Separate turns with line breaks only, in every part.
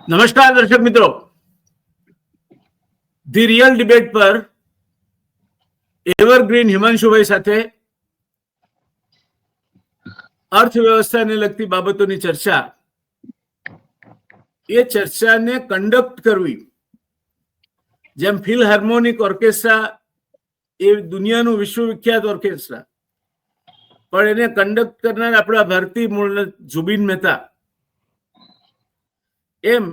નમસ્કાર દર્શક મિત્રો, ધી રિયલ ડિબેટ પર એવરગ્રીન હિમાંશુભાઈ સાથે અર્થવ્યવસ્થાને લગતી બાબતોની ચર્ચા, એ ચર્ચાને કન્ડક્ટ કરવી, જેમ ફિલહાર્મોનિક ઓર્કેસ્ટ્રા એ દુનિયાનું વિશ્વવિખ્યાત ઓર્કેસ્ટ્રા, પણ એને કન્ડક્ટ કરનાર આપણા ભારતીય મૂળના જુબિન મહેતા, એમ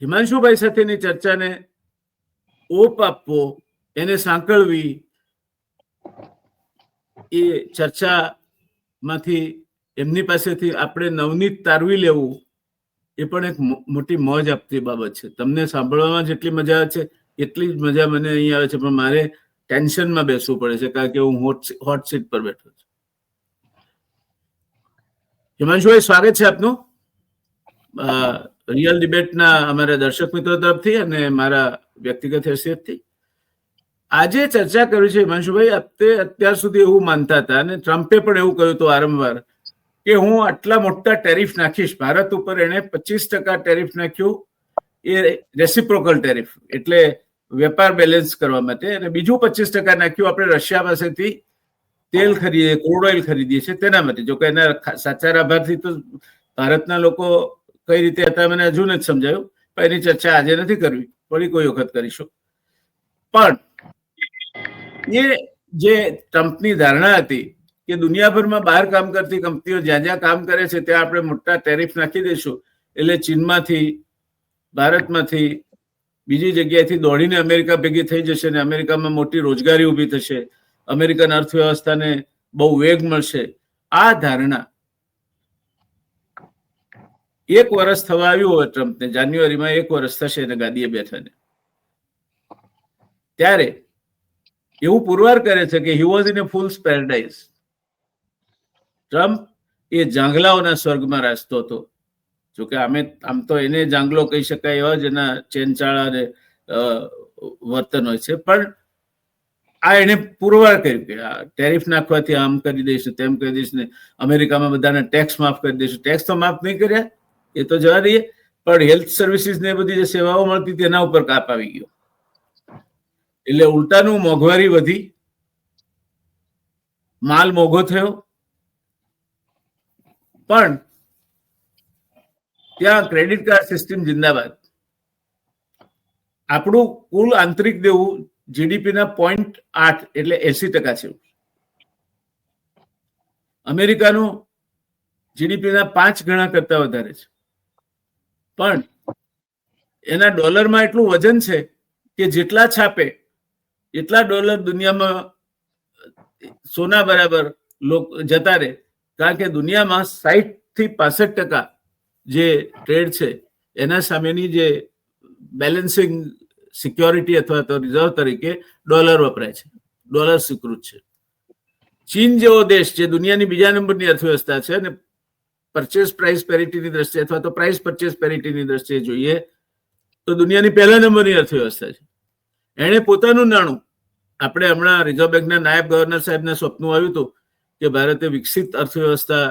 હિમાંશુભાઈ સાથેની ચર્ચાને ઓપ આપવો, એને સાંકળવી, એ ચર્ચામાંથી એમની પાસેથી આપણે નવનીત તારવી લેવું, એ પણ એક મોટી મોજ આપતી બાબત છે. તમને સાંભળવામાં જેટલી મજા આવે છે એટલી જ મજા મને અહીં આવે છે, પણ મારે ટેન્શનમાં બેસવું પડે છે, કારણ કે હું હોટ સીટ પર બેઠો છું. હિમાંશુભાઈ, સ્વાગત છે આપનું રિયલ ડિબેટના અમારા દર્શક મિત્રો તરફથી અને મારા વ્યક્તિગત હેસિયતથી. આજે ચર્ચા કરી છે હિમાંશુભાઈ, અત્યાર સુધી એવું માનતા હતા, અને ટ્રમ્પે પણ એવું કહ્યું હતું વારંવાર, કે હું આટલા મોટા ટેરિફ નાખીશ ભારત ઉપર. એને 25% ટેરિફ નાખ્યું, એ રેસિપ્રોકલ ટેરિફ, એટલે વેપાર બેલેન્સ કરવા માટે, અને બીજું 25% નાખ્યું આપણે રશિયા પાસેથી તેલ ખરીદીએ, ક્રૂડ ઓઇલ ખરીદીએ છીએ તેના માટે. જો કે એના સાચા લાભાર્થી તો ભારતના લોકો કઈ રીતે હતા મને હજુ નથી સમજાયું, પણ એની ચર્ચા આજે નથી કરવી, ફરી કોઈ વખત કરીશું. પણ એ જે ટ્રમ્પની ધારણા હતી કે દુનિયાભરમાં બહાર કામ કરતી કંપનીઓ જ્યાં જ્યાં કામ કરે છે ત્યાં આપણે મોટા ટેરિફ નાખી દઈશું, એટલે ચીનમાંથી, ભારતમાંથી, બીજી જગ્યાએથી દોડીને અમેરિકા ભેગી થઈ જશે, અને અમેરિકામાં મોટી રોજગારી ઊભી થશે, અમેરિકન અર્થવ્યવસ્થાને બહુ વેગ મળશે. આ ધારણા 1 વર્ષ થવા આવ્યું હોય ટ્રમ્પને, જાન્યુઆરીમાં 1 વર્ષ થશે એને ગાદીએ બેઠાને, ત્યારે એવું પુરવાર કરે છે કે he was in a fool's paradise. Trump એ જાંગલાઓના સ્વર્ગમાં રાચતો હતો. જોકે આમ તો એને જાંગલો કહી શકાય એવા જ એના ચેનચાળા અને વર્તન હોય છે, પણ આ એને પુરવાર કર્યું કે આ ટેરિફ નાખવાથી આમ કરી દઈશું, તેમ કરી દઈશું, ને અમેરિકામાં બધાને ટેક્સ માફ કરી દઈશું. ટેક્સ તો માફ નહીં કર્યા, એ તો જવા દઈએ, પણ હેલ્થ સર્વિસીસ ને બધી જે સેવાઓ મળતી તેના ઉપર કાપ આવી ગયો, એટલે ઉલટાનું મોંઘવારી વધી, માલ મોંઘો થયો. પણ ત્યાં ક્રેડિટ કાર્ડ સિસ્ટમ જિંદાબાદ. આપણું કુલ આંતરિક દેવું જીડીપીના 0.8 એટલે 80% છે. અમેરિકાનું જીડીપીના 5 ગણા કરતા વધારે છે, પણ એના ડોલરમાં એટલું વજન છે કે જેટલા છાપે એટલા ડોલર દુનિયામાં સોના બરાબર જતા રહે, કારણ કે દુનિયામાં 60 થી 65% જે ટ્રેડ છે એના સામેની જે બેલેન્સિંગ સિક્યોરિટી અથવા તો રિઝર્વ તરીકે ડોલર વપરાય છે, ડોલર સ્વીકૃત છે. ચીન જેવો દેશ જે દુનિયાની બીજા નંબરની અર્થવ્યવસ્થા છે, અને પરચેસ પ્રાઇસ પેરિટીની દ્રષ્ટિએ અથવા તો પ્રાઇસ પરચેસ પેરિટીની દ્રષ્ટિએ જોઈએ તો દુનિયાની પહેલા નંબરની અર્થવ્યવસ્થા છે. એણે પોતાનું નાણું, આપણે હમણાં રિઝર્વ બેંકના નાયબ ગવર્નર સાહેબને સ્વપ્ન આવ્યું હતું કે ભારતે વિકસિત અર્થવ્યવસ્થા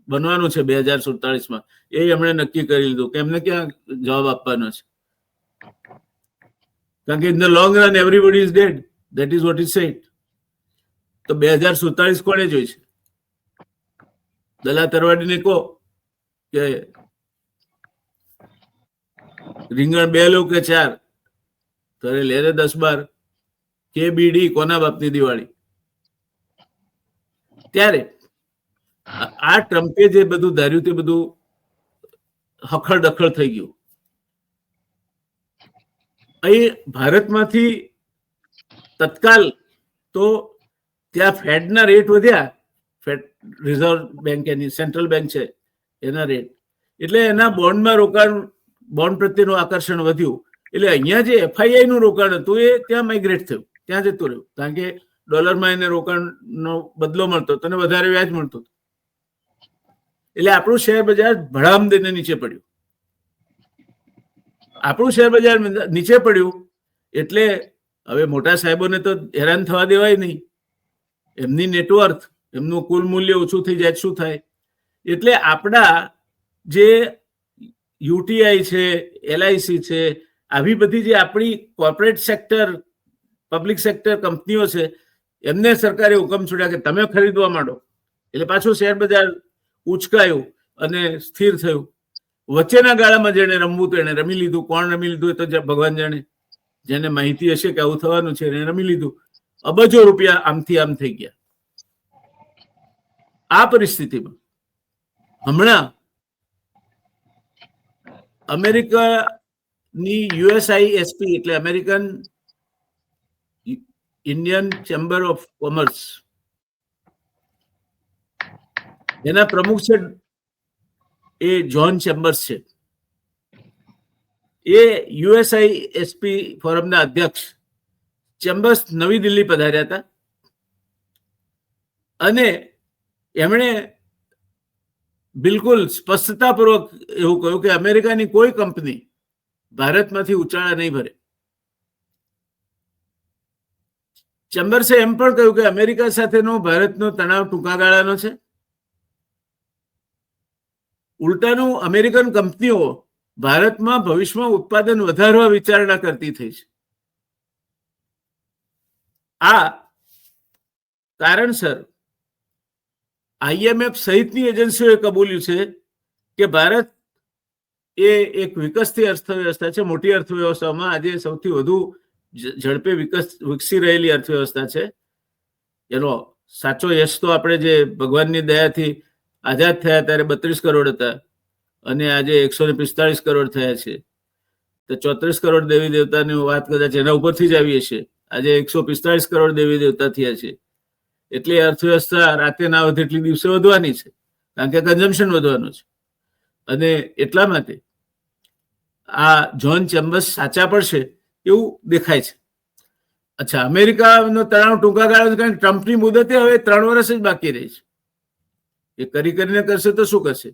બનવાનું છે 2047માં, એ એમણે નક્કી કરી લીધું કે એમને ક્યાં જવાબ આપવાનો છે, કારણ કે in the long run everybody is dead, that is what is said. તો 2047 કોણે જોઈ છે? દલા તરવાડીને કહો કે રીંગણ 2 લો કે 4, તો લેરે 10-12 કે બીડી, કોના બાપની દિવાળી. ત્યારે આ ટ્રમ્પે જે બધું ધાર્યું તે બધું હખડ દખડ થઈ ગયું. અહીં ભારતમાંથી તત્કાલ તો ત્યાં ફેડના રેટ વધ્યા, ફેડ રિઝર્વ બેંક, એની સેન્ટ્રલ બેંક છે એના રેટ, એટલે એના બોન્ડમાં રોકાણ, બોન્ડ પ્રત્યેનું આકર્ષણ વધ્યું. એટલે અહીંયા જે એફઆઈઆઈ નું રોકાણ હતું એ ત્યાં માઇગ્રેટ થયું, ત્યાં જતું રહ્યું, કારણ કે ડોલરમાં એને રોકાણનો બદલો મળતો હતો અને વધારે વ્યાજ મળતું હતું. એટલે આપણું શેર બજાર ભડામ દઈને નીચે પડ્યું. આપણું શેર બજાર નીચે પડ્યું એટલે હવે મોટા સાહેબોને તો હેરાન થવા દેવાય નહીં. એમની નેટવર્થ, એમનું કુલ મૂલ્ય ઓછું થઈ જાય શું થાય? એટલે આપણા જે યુટીઆઈ છે, એલઆઈસી છે, આવી બધી જે આપણી કોર્પોરેટ સેક્ટર, પબ્લિક સેક્ટર કંપનીઓ છે, એમને સરકારે હુકમ છોડ્યા કે તમે ખરીદવા માંડો. એટલે પાછું શેર બજાર ઉચકાયું અને સ્થિર થયું. વચ્ચેના ગાળામાં જેને રમવું તો એને રમી લીધું. કોણ રમી લીધું એ તો ભગવાન જાણે. જેને માહિતી હશે કે આવું થવાનું છે એને રમી લીધું. અબજો રૂપિયા આમથી આમ થઈ ગયા. આ પરિસ્થિતિમાં હમણાં અમેરિકાની યુએસઆઈએસપી એટલે American Indian chamber of commerce, એના પ્રમુખ છે એ જ્હોન ચેમ્બર્સ છે. એ યુએસઆઈએસપી ફોરમના અધ્યક્ષ ચેમ્બર્સ નવી દિલ્હી પધાર્યા હતા અને એમણે બિલકુલ સ્પષ્ટતાપૂર્વક એવું કહ્યું કે અમેરિકાની કોઈ કંપની ભારતમાંથી ઉચાળા નહીં ભરે. ચેમ્બર્સે એમ પણ કહ્યું કે અમેરિકા સાથેનો ભારતનો તણાવ ટૂંકા ગાળાનો છે. ઉલટાનું અમેરિકન કંપનીઓ ભારતમાં ભવિષ્યમાં ઉત્પાદન વધારવા વિચારણા કરતી થઈ છે. આ કારણસર આઈએમએફ સહિતની એજન્સીઓએ કબૂલ્યું છે કે ભારત એ એક વિકસતી અર્થવ્યવસ્થા છે. મોટી અર્થવ્યવસ્થામાં આજે સૌથી વધુ ઝડપે વિકસી રહેલી અર્થવ્યવસ્થા છે. એનો સાચો યશ તો આપણે જે ભગવાનની દયાથી આઝાદ થયા ત્યારે 32 કરોડ હતા અને આજે 145 કરોડ થયા છે. તો 34 કરોડ દેવી દેવતાની વાત કદાચ એના ઉપરથી જ આવી હશે. આજે 145 કરોડ દેવી દેવતા થયા છે. એટલે અર્થવ્યવસ્થા રાતે ના વધે એટલી દિવસે વધવાની છે, કારણ કે કન્ઝમ્પશન વધવાનું છે. અને એટલા માટે આ જ્હોન ચેમ્બર્સ સાચા પડશે એવું દેખાય છે. અચ્છા, અમેરિકાનો તણાવ ટૂંકા ગાળાનો, કારણ કે ટ્રમ્પની મુદતે હવે 3 વર્ષ જ બાકી રહી છે. એ કરીને કરશે તો શું કરશે?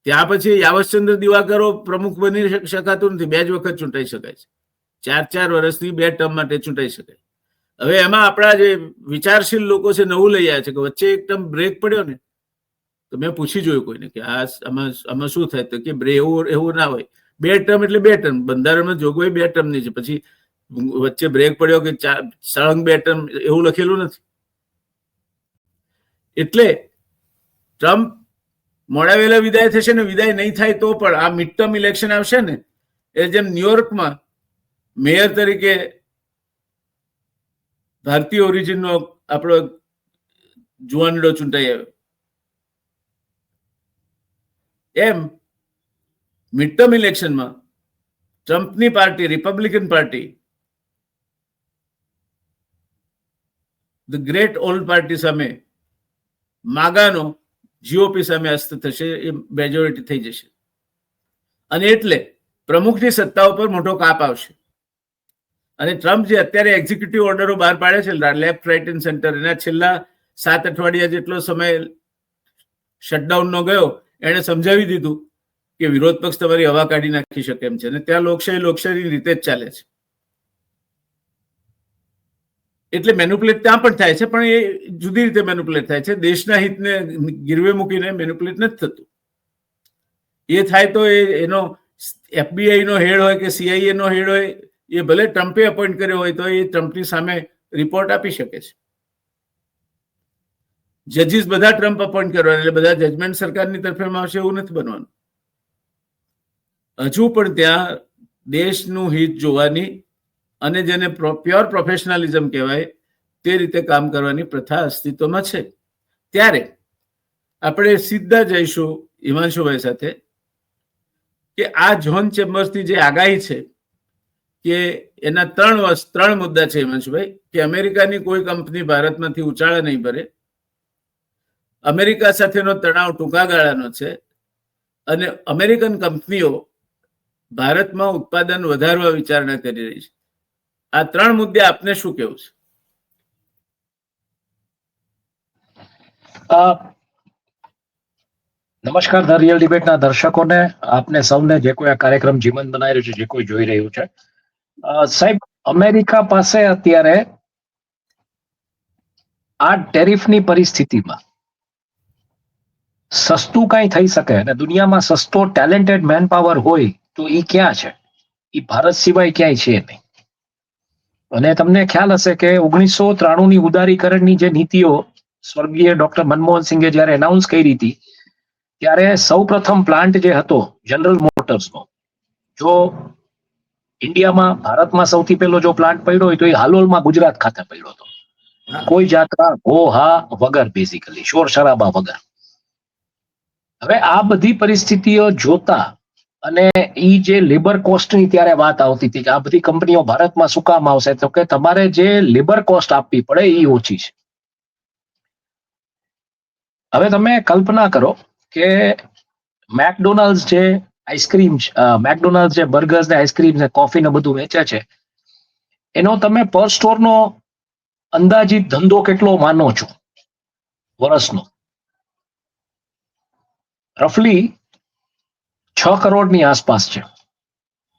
ત્યાં પછી યાવતચંદ્ર દિવાકરો પ્રમુખ બની શકાતું નથી. 2 જ વખત ચૂંટાઈ શકાય છે. 4 વર્ષની 2 ટર્મ માટે ચૂંટાઈ શકાય. હવે એમાં આપણા જે વિચારશીલ લોકો છે નવું લઈ આવ્યા છે કે વચ્ચે એક ટર્મ બ્રેક પડ્યો ને, તો મેં પૂછી જોયું કોઈને કે આમાં શું થાય, તો કે એવું ના હોય. 2 ટર્મ એટલે 2 ટર્મ. બંધારણમાં જોગવાઈ 2 ટર્મની છે. પછી વચ્ચે બ્રેક પડ્યો કે સળંગ 2 ટર્મ એવું લખેલું નથી. એટલે ટ્રમ્પ મોડા વહેલા વિદાય થશે ને, વિદાય નહીં થાય તો પણ આ મિડ ટર્મ ઇલેક્શન આવશે ને, એ જેમ ન્યુયોર્કમાં મેયર તરીકે ભારતીય ઓરિજિનનો આપણો જુવાનડો ચૂંટાઈ આવ્યો, એમ મિડ ટર્મ ઇલેક્શનમાં ટ્રમ્પની party, Republican party, the great old party સામે, માગાનો જીઓપી સામે અસ્ત થશે. એ મેજોરિટી થઈ જશે અને એટલે પ્રમુખની સત્તા ઉપર મોટો કાપ આવશે. અને ટ્રમ્પ જે અત્યારે એક્ઝિક્યુટિવ ઓર્ડરો બહાર પાડે છે લેફ્ટ, રાઇટ એન્ડ સેન્ટર, એના છેલ્લા 7 અઠવાડિયા જેટલો સમય શટડાઉનનો ગયો, એને સમજાવી દીધું કે વિરોધ પક્ષ તમારી હવા કાઢી નાખી શકે એમ છે. અને ત્યાં લોકશાહી રીતે જ ચાલે છે. એટલે મેન્યુપ્યુલેટ ત્યાં પણ થાય છે, પણ એ જુદી રીતે મેન્યુપ્યુલેટ થાય છે. દેશના હિતને ગીરવે મૂકીને મેન્યુપ્યુલેટ નથી થતું. એ થાય તો એનો FBI નો હેડ હોય કે CIA નો હેડ હોય, એ ભલે ટ્રમ્પે અપોઇન્ટ કર્યો હોય તો એ ટ્રમ્પની સામે રિપોર્ટ આપી શકે છે. જજીસ બધા ટ્રમ્પ અપોઇન્ટ કરવા, એટલે બધા જજમેન્ટ સરકારની તરફેણમાં આવશે એવું નથી બનવાનું. હજુ પણ ત્યાં દેશનું હિત જોવાની અને જેને પ્યોર પ્રોફેશનલિઝમ કહેવાય તે રીતે કામ કરવાની પ્રથા અસ્તિત્વમાં છે. ત્યારે આપણે સીધા જઈશું હિમાંશુભાઈ સાથે કે આ જ્હોન ચેમ્બર્સની જે આગાહી છે કે એના 3 મુદ્દા છે હિમાંશુભાઈ, કે અમેરિકાની કોઈ કંપની ભારતમાંથી ઉચાળા નહીં ભરે, અમેરિકા સાથેનો તણાવ ટૂંકા ગાળાનો છે અને અમેરિકન કંપનીઓ ભારતમાં ઉત્પાદન વધારવા વિચારણા કરી રહી છે. આ 3 મુદ્દે આપને શું કહેવું છે?
નમસ્કાર ધ રિયલ ડિબેટના દર્શકોને, આપને સૌને, જે કોઈ આ કાર્યક્રમ જીવંત બનાવી રહ્યું છે, જે કોઈ જોઈ રહ્યું છે. સાહેબ, અમેરિકા પાસે અત્યારે આ ટેરિફની પરિસ્થિતિમાં સસ્તું કઈ થઈ શકે અને દુનિયામાં સસ્તો ટેલેન્ટેડ મેન પાવર હોય તો એ ક્યાં છે? એ ભારત સિવાય ક્યાંય છે નહીં. અને તમને ખ્યાલ હશે કે 1993ની ઉદારીકરણની જે નીતિઓ સ્વર્ગીય ડોક્ટર મનમોહન સિંઘે જયારે એનાઉન્સ કરી હતી, ત્યારે સૌ પ્રથમ પ્લાન્ટ જે હતો જનરલ મોટર્સનો, જો ઇન્ડિયામાં ભારતમાં સૌથી પહેલો જો પ્લાન્ટ પડ્યો હોય તો એ હાલોલમાં ગુજરાત ખાતે પડ્યો હતો. કોઈ જાતના હો હા વગર, બેઝિકલી શોર શરાબા વગર. હવે આ બધી પરિસ્થિતિઓ જોતા અને ઈ જે લેબર કોસ્ટની ત્યારે વાત આવતી હતી કે આ બધી કંપનીઓ ભારતમાં શું કામ આવશે, તો કે તમારે જે લેબર કોસ્ટ આપવી પડે એ ઓછી છે. હવે તમે કલ્પના કરો કે મેકડોનાલ્ડ જે આઈસ્ક્રીમ, મેકડોનાલ્ડ જે બર્ગર્સ ને આઈસ્ક્રીમ ને કોફી ને બધું વેચે છે, એનો તમે પર સ્ટોરનો અંદાજિત ધંધો કેટલો માનો છો વર્ષનો? રફલી 6 કરોડની આસપાસ છે.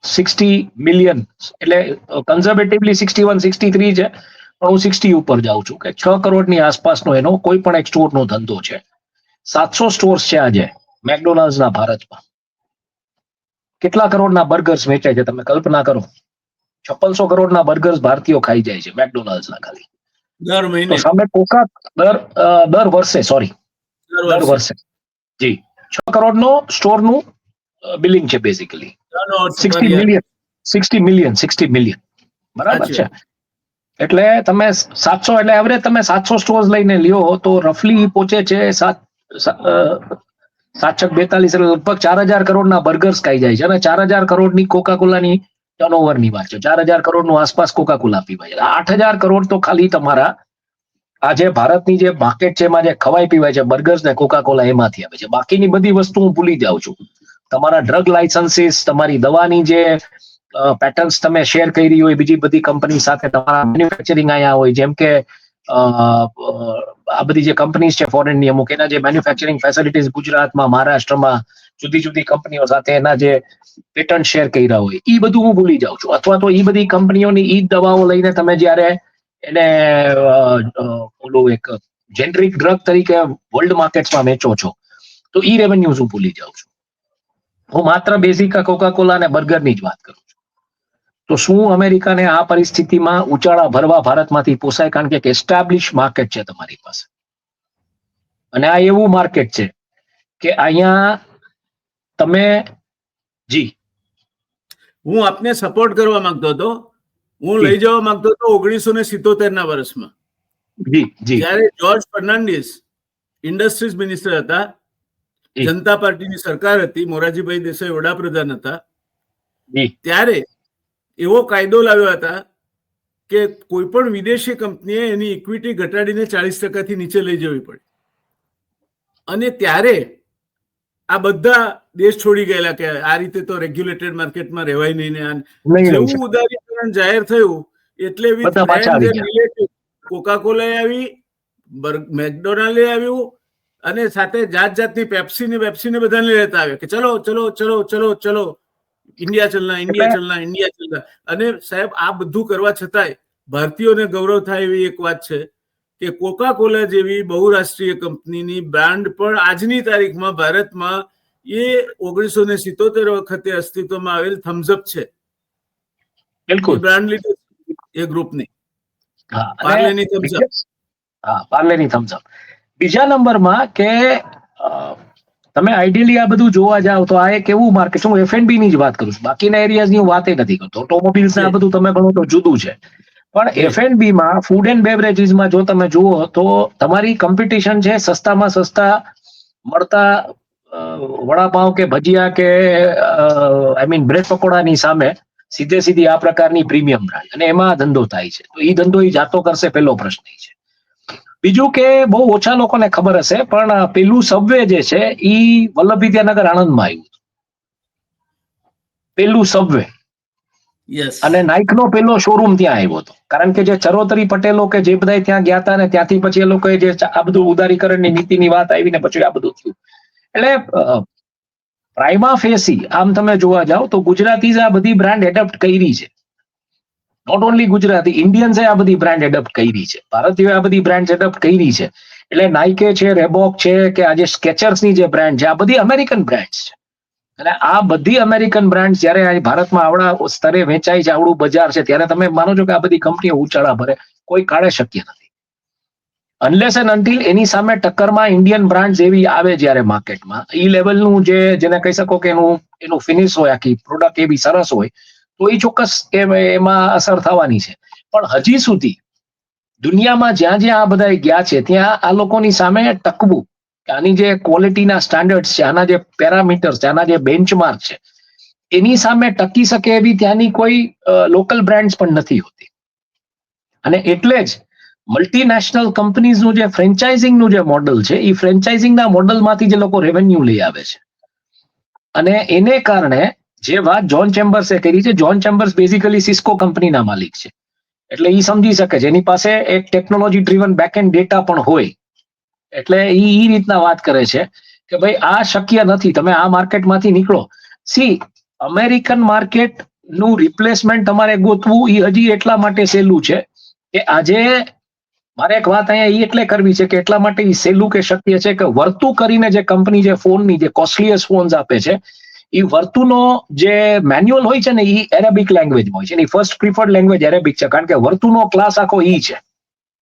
60 મિલિયન, એટલે કન્ઝર્વેટિવલી 61, 63 છે, પણ હું 60 ઉપર જાઉં છું કે 6 કરોડની આસપાસનો એનો કોઈ પણ એક સ્ટોરનો ધંધો છે. 700 સ્ટોર્સ છે આજે મેકડોનાલ્ડ્સના ભારતમાં. કેટલા કરોડના બર્ગર્સ વેચાય છે તમે કલ્પના કરો. 5600 કરોડના બર્ગર્સ ભારતીયો ખાઈ જાય છે મેકડોનાલ્ડ્સના ખાલી
દર
તો
મહિને,
સામે કોકા દર વર્ષે, સોરી દર વર્ષે, જી 6 કરોડનો સ્ટોરનું બિલિંગ છે બેઝિકલી. 60 મિલિયન બરાબર છે. એટલે તમે 700, એટલે એવરેજ તમે 700 સ્ટોર્સ લઈને લ્યો તો રફલી પહોંચે છે 7×42 એટલે લગભગ 4000 કરોડના બર્ગર્સ ખાઈ જાય છે અને 4000 કરોડની કોકા કોલાની ટર્નઓવરની વાત છે. 4000 કરોડનું આસપાસ કોકા કોલા પીવાય છે. 8000 કરોડ તો ખાલી તમારા આ જે ભારતની જે માર્કેટ છે એમાં જે ખવાય પીવાય છે બર્ગર્સ ને કોકા કોલા એમાંથી આવે છે. બાકીની બધી વસ્તુ હું ભૂલી જાઉં છું. તમારા ડ્રગ લાયસન્સીસ, તમારી દવાની જે પેટર્ન્સ તમે શેર કરી હોય બીજી બધી કંપની સાથે, તમારા મેન્યુફેક્ચરિંગ અહીંયા હોય, જેમ કે આ બધી જે કંપનીઝ છે ફોરેનની અમુક, એના જે મેન્યુફેક્ચરિંગ ફેસિલિટીઝ ગુજરાતમાં, મહારાષ્ટ્રમાં જુદી જુદી કંપનીઓ સાથે એના જે પેટર્ન શેર કર્યા હોય એ બધું હું ભૂલી જાઉં છું. અથવા તો એ બધી કંપનીઓની ઈ દવાઓ લઈને તમે જ્યારે એને ઓલું એક જેનરિક ડ્રગ તરીકે વર્લ્ડ માર્કેટ્સમાં વેચો છો તો ઈ રેવન્યુઝ હું ભૂલી જાઉં છું. હું માત્ર બેઝિક કોકા કોલા અને બર્ગરની જ વાત કરું છું. તો શું અમેરિકાને આ પરિસ્થિતિમાં ઉચાળા ભરવા ભારતમાંથી પોસાય? કારણ કે એક એસ્ટાબ્લિશ માર્કેટ છે તમારી પાસે અને આ એવું માર્કેટ છે કે અહીંયા તમે, જી
હું આપને સપોર્ટ કરવા માંગતો હતો. હું લઈ જવા માંગતો હતો 1977ના વર્ષમાં,
જી જી
જ્યારે જોર્જ ફર્નાન્ડિસ ઇન્ડસ્ટ્રીઝ મિનિસ્ટર હતા, જનતા પાર્ટીની સરકાર હતી, મોરારજીભાઈ દેસાઈ વડાપ્રધાન હતા, ત્યારે એવો કાયદો લાવ્યા હતા કે કોઈ પણ વિદેશી કંપનીએ એની ઇક્વિટી ઘટાડીને 40% નીચે લઈ જવી પડે. અને ત્યારે આ બધા દેશ છોડી ગયેલા કે આ રીતે તો રેગ્યુલેટેડ માર્કેટમાં રહેવાય નહીં ને. જેવું ઉદારીકરણ જાહેર થયું એટલે કોકા કોલા આવી, મેકડોનાલ્ડે આવ્યું અને સાથે જાત જાતની પેપ્સી ને બધાને લેતા આવ્યા કે ચલો ચલો ચલો ચલો ચલો ઇન્ડિયા ચલના, ઇન્ડિયા ચલના, ઇન્ડિયા ચલના. અને સાહેબ આ બધું કરવા છતાંય ભારતીયોને ગૌરવ થાય એવી એક વાત છે કે કોકા કોલા જેવી બહુરાષ્ટ્રીય કંપનીની બ્રાન્ડ પણ આજની તારીખમાં ભારતમાં એ 1977 વખતે અસ્તિત્વમાં આવેલ થમ્સઅપ છે. બિલકુલ બ્રાન્ડ લીધું એ ગ્રુપની, પાર્લેની થમ્સઅપ.
હા, પાર્લેની થમ્સઅપ. બીજા નંબરમાં કે તમે આઈડિયલી આ બધું જોવા જાવ તો આ એક એવું માર્કેટ, હું F&B ની જ વાત કરું છું, બાકીના એરિયાઝની હું વાત નથી કરતો. ઓટોમોબાઈલ્સ ને આ બધું તમે ગણો તો જુદું છે, પણ F&B માં, ફૂડ એન્ડ બેવરેજીસમાં જો તમે જુઓ તો તમારી કોમ્પિટિશન છે સસ્તામાં સસ્તા મળતા વડાપાવ કે ભજીયા કે બ્રેડ પકોડાની સામે સીધી આ પ્રકારની પ્રીમિયમ બ્રાન્ડ, અને એમાં ધંધો થાય છે. તો એ ધંધો એ જાતો કરશે, પહેલો પ્રશ્ન એ છે. બીજું કે બહુ ઓછા લોકોને ખબર હશે પણ પેલું સબવે જે છે એ વલ્લભ વિદ્યાનગર આણંદમાં આવ્યું. પેલું સબવે અને નાઇકનો પેલો શોરૂમ ત્યાં આવ્યો હતો. કારણ કે જે ચરોતરી પટેલો કે જે બધા ત્યાં ગયા હતા ને ત્યાંથી પછી એ લોકોએ જે આ બધું ઉદારીકરણની નીતિની વાત આવી ને પછી આ બધું થયું. એટલે પ્રાઇમા ફેસી આમ તમે જોવા જાવ તો ગુજરાતી આ બધી બ્રાન્ડ એડપ્ટ કરી છે. નોટ ઓનલી ગુજરાતી, ઇન્ડિયન્સે આ બધી બ્રાન્ડ એડપ્ટ કરી છે, ભારતીયોએ આ બધી બ્રાન્ડ એડપ્ટ કરી છે. એટલે નાઇકે છે, રેબોક છે, કે આજે સ્કેચર્સની જે બ્રાન્ડ છે, આ બધી અમેરિકન બ્રાન્ડ્સ છે. અને આ બધી અમેરિકન બ્રાન્ડ જ્યારે આ ભારતમાં આવડા સ્તરે વેચાય છે, આવડું બજાર છે, ત્યારે તમે માનો છો કે આ બધી કંપનીઓ ઉછાળા ભરે? કોઈ કાળે શક્ય નથી. અનલેસ એન્ડ અનટિલ એની સામે ટક્કરમાં ઇન્ડિયન બ્રાન્ડ્સ એવી આવે જ્યારે માર્કેટમાં, ઈ લેવલનું જેને કહી શકો કે એનું ફિનિશ હોય, આખી પ્રોડક્ટ એવી સરસ હોય, તો એ ચોક્કસ એમાં અસર થવાની છે. પણ હજી સુધી દુનિયામાં જ્યાં જ્યાં આ બધા ગયા છે, ત્યાં આ લોકોની સામે ટકવું, કે આની જે ક્વોલિટીના સ્ટાન્ડર્ડ્સ છે, આના જે પેરામીટર્સ છે, આના જે બેન્ચમાર્ક છે, એની સામે ટકી શકે એવી ત્યાંની કોઈ લોકલ બ્રાન્ડ્સ પણ નથી હોતી. અને એટલે જ મલ્ટીનેશનલ કંપનીઝનું જે ફ્રેન્ચાઇઝિંગનું જે મોડલ છે, એ ફ્રેન્ચાઇઝિંગના મોડલમાંથી જે લોકો રેવન્યુ લઈ આવે છે. અને એને કારણે જે વાત જોન ચેમ્બર્સે કરી છે, જોન ચેમ્બર્સ બેઝિકલી સિસ્કો કંપનીના માલિક છે. એટલે એ સમજી શકે છે, એની પાસે એક ટેકનોલોજી ડ્રીવન બેકએન્ડ ડેટા પણ હોય. એટલે એ રીતના વાત કરે છે કે ભાઈ આ શક્ય નથી, તમે આ માર્કેટમાંથી નીકળો. સી, અમેરિકન માર્કેટ નું રિપ્લેસમેન્ટ તમારે ગોતવું એ હજી એટલા માટે સહેલું છે કે આજે મારે એક વાત અહીંયા એટલે કરવી છે કે એટલા માટે એ સહેલું કે શક્ય છે કે વર્તુ કરીને જે કંપની જે ફોનની જે કોસ્ટલીએસ્ટ ફોન્સ આપે છે, એ વર્તુનો જે મેન્યુઅલ હોય છે ને, એ એરેબિક લેંગ્વેજમાં હોય છે. એની ફર્સ્ટ પ્રિફર્ડ લેંગ્વેજ એરેબિક છે, કારણ કે વર્તુનો ક્લાસ આખો ઈ છે.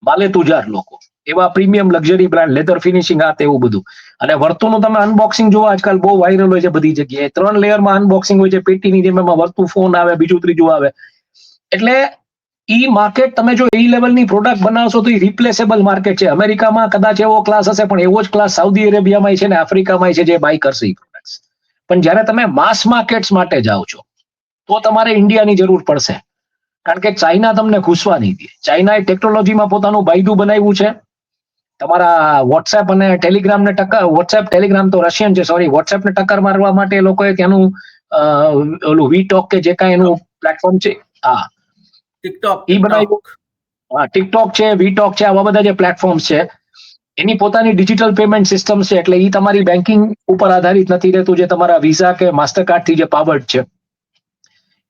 માલે તુજાર લોકો, એવા premium luxury brand, leather finishing, આ તેવું બધું. અને વર્તુનું તમે અનબોક્સિંગ જોવો આજકાલ બહુ વાયરલ હોય છે બધી જગ્યાએ. 3 લેયરમાં અનબોક્સિંગ હોય છે, પેટીની જેમ એમાં વર્તુ ફોન આવે, બીજું ત્રીજું આવે. એટલે ઈ માર્કેટ તમે જો એ લેવલની પ્રોડક્ટ બનાવશો તો એ રિપ્લેસેબલ માર્કેટ છે. અમેરિકામાં કદાચ એવો ક્લાસ હશે, પણ એવો જ ક્લાસ સાઉદી અરેબિયામાં છે ને આફ્રિકામાં છે, જે બાય કરશે એ પ્રોડક્ટ્સ. પણ જ્યારે તમે માસ માર્કેટ્સ માટે જાઓ છો, તો તમારે ઇન્ડિયાની જરૂર પડશે. કારણ કે ચાઇના તમને ઘૂસવા નહીં દે. ચાઇનાએ ટેકનોલોજીમાં પોતાનું બાયદુ બનાવ્યું છે. તમારા વોટ્સએપ અને ટેલિગ્રામને ટક્કર, વોટ્સએપ ટેલિગ્રામ તો રશિયન છે, સોરી, વોટ્સએપને ટક્કર મારવા માટે એ લોકોએ ત્યાંનું ઓલું વીટોક કે જે કાંઈ એનું પ્લેટફોર્મ છે, હા,
ટિકટોક,
એ બનાવ્યું. હા, ટિકટોક છે, વીટોક છે, આવા બધા જે પ્લેટફોર્મ્સ છે, એની પોતાની ડિજિટલ પેમેન્ટ સિસ્ટમ છે. એટલે એ તમારી બેન્કિંગ ઉપર આધારિત નથી રહેતું, જે તમારા વિઝા કે માસ્ટરકાર્ડથી જે પાવર્ડ છે.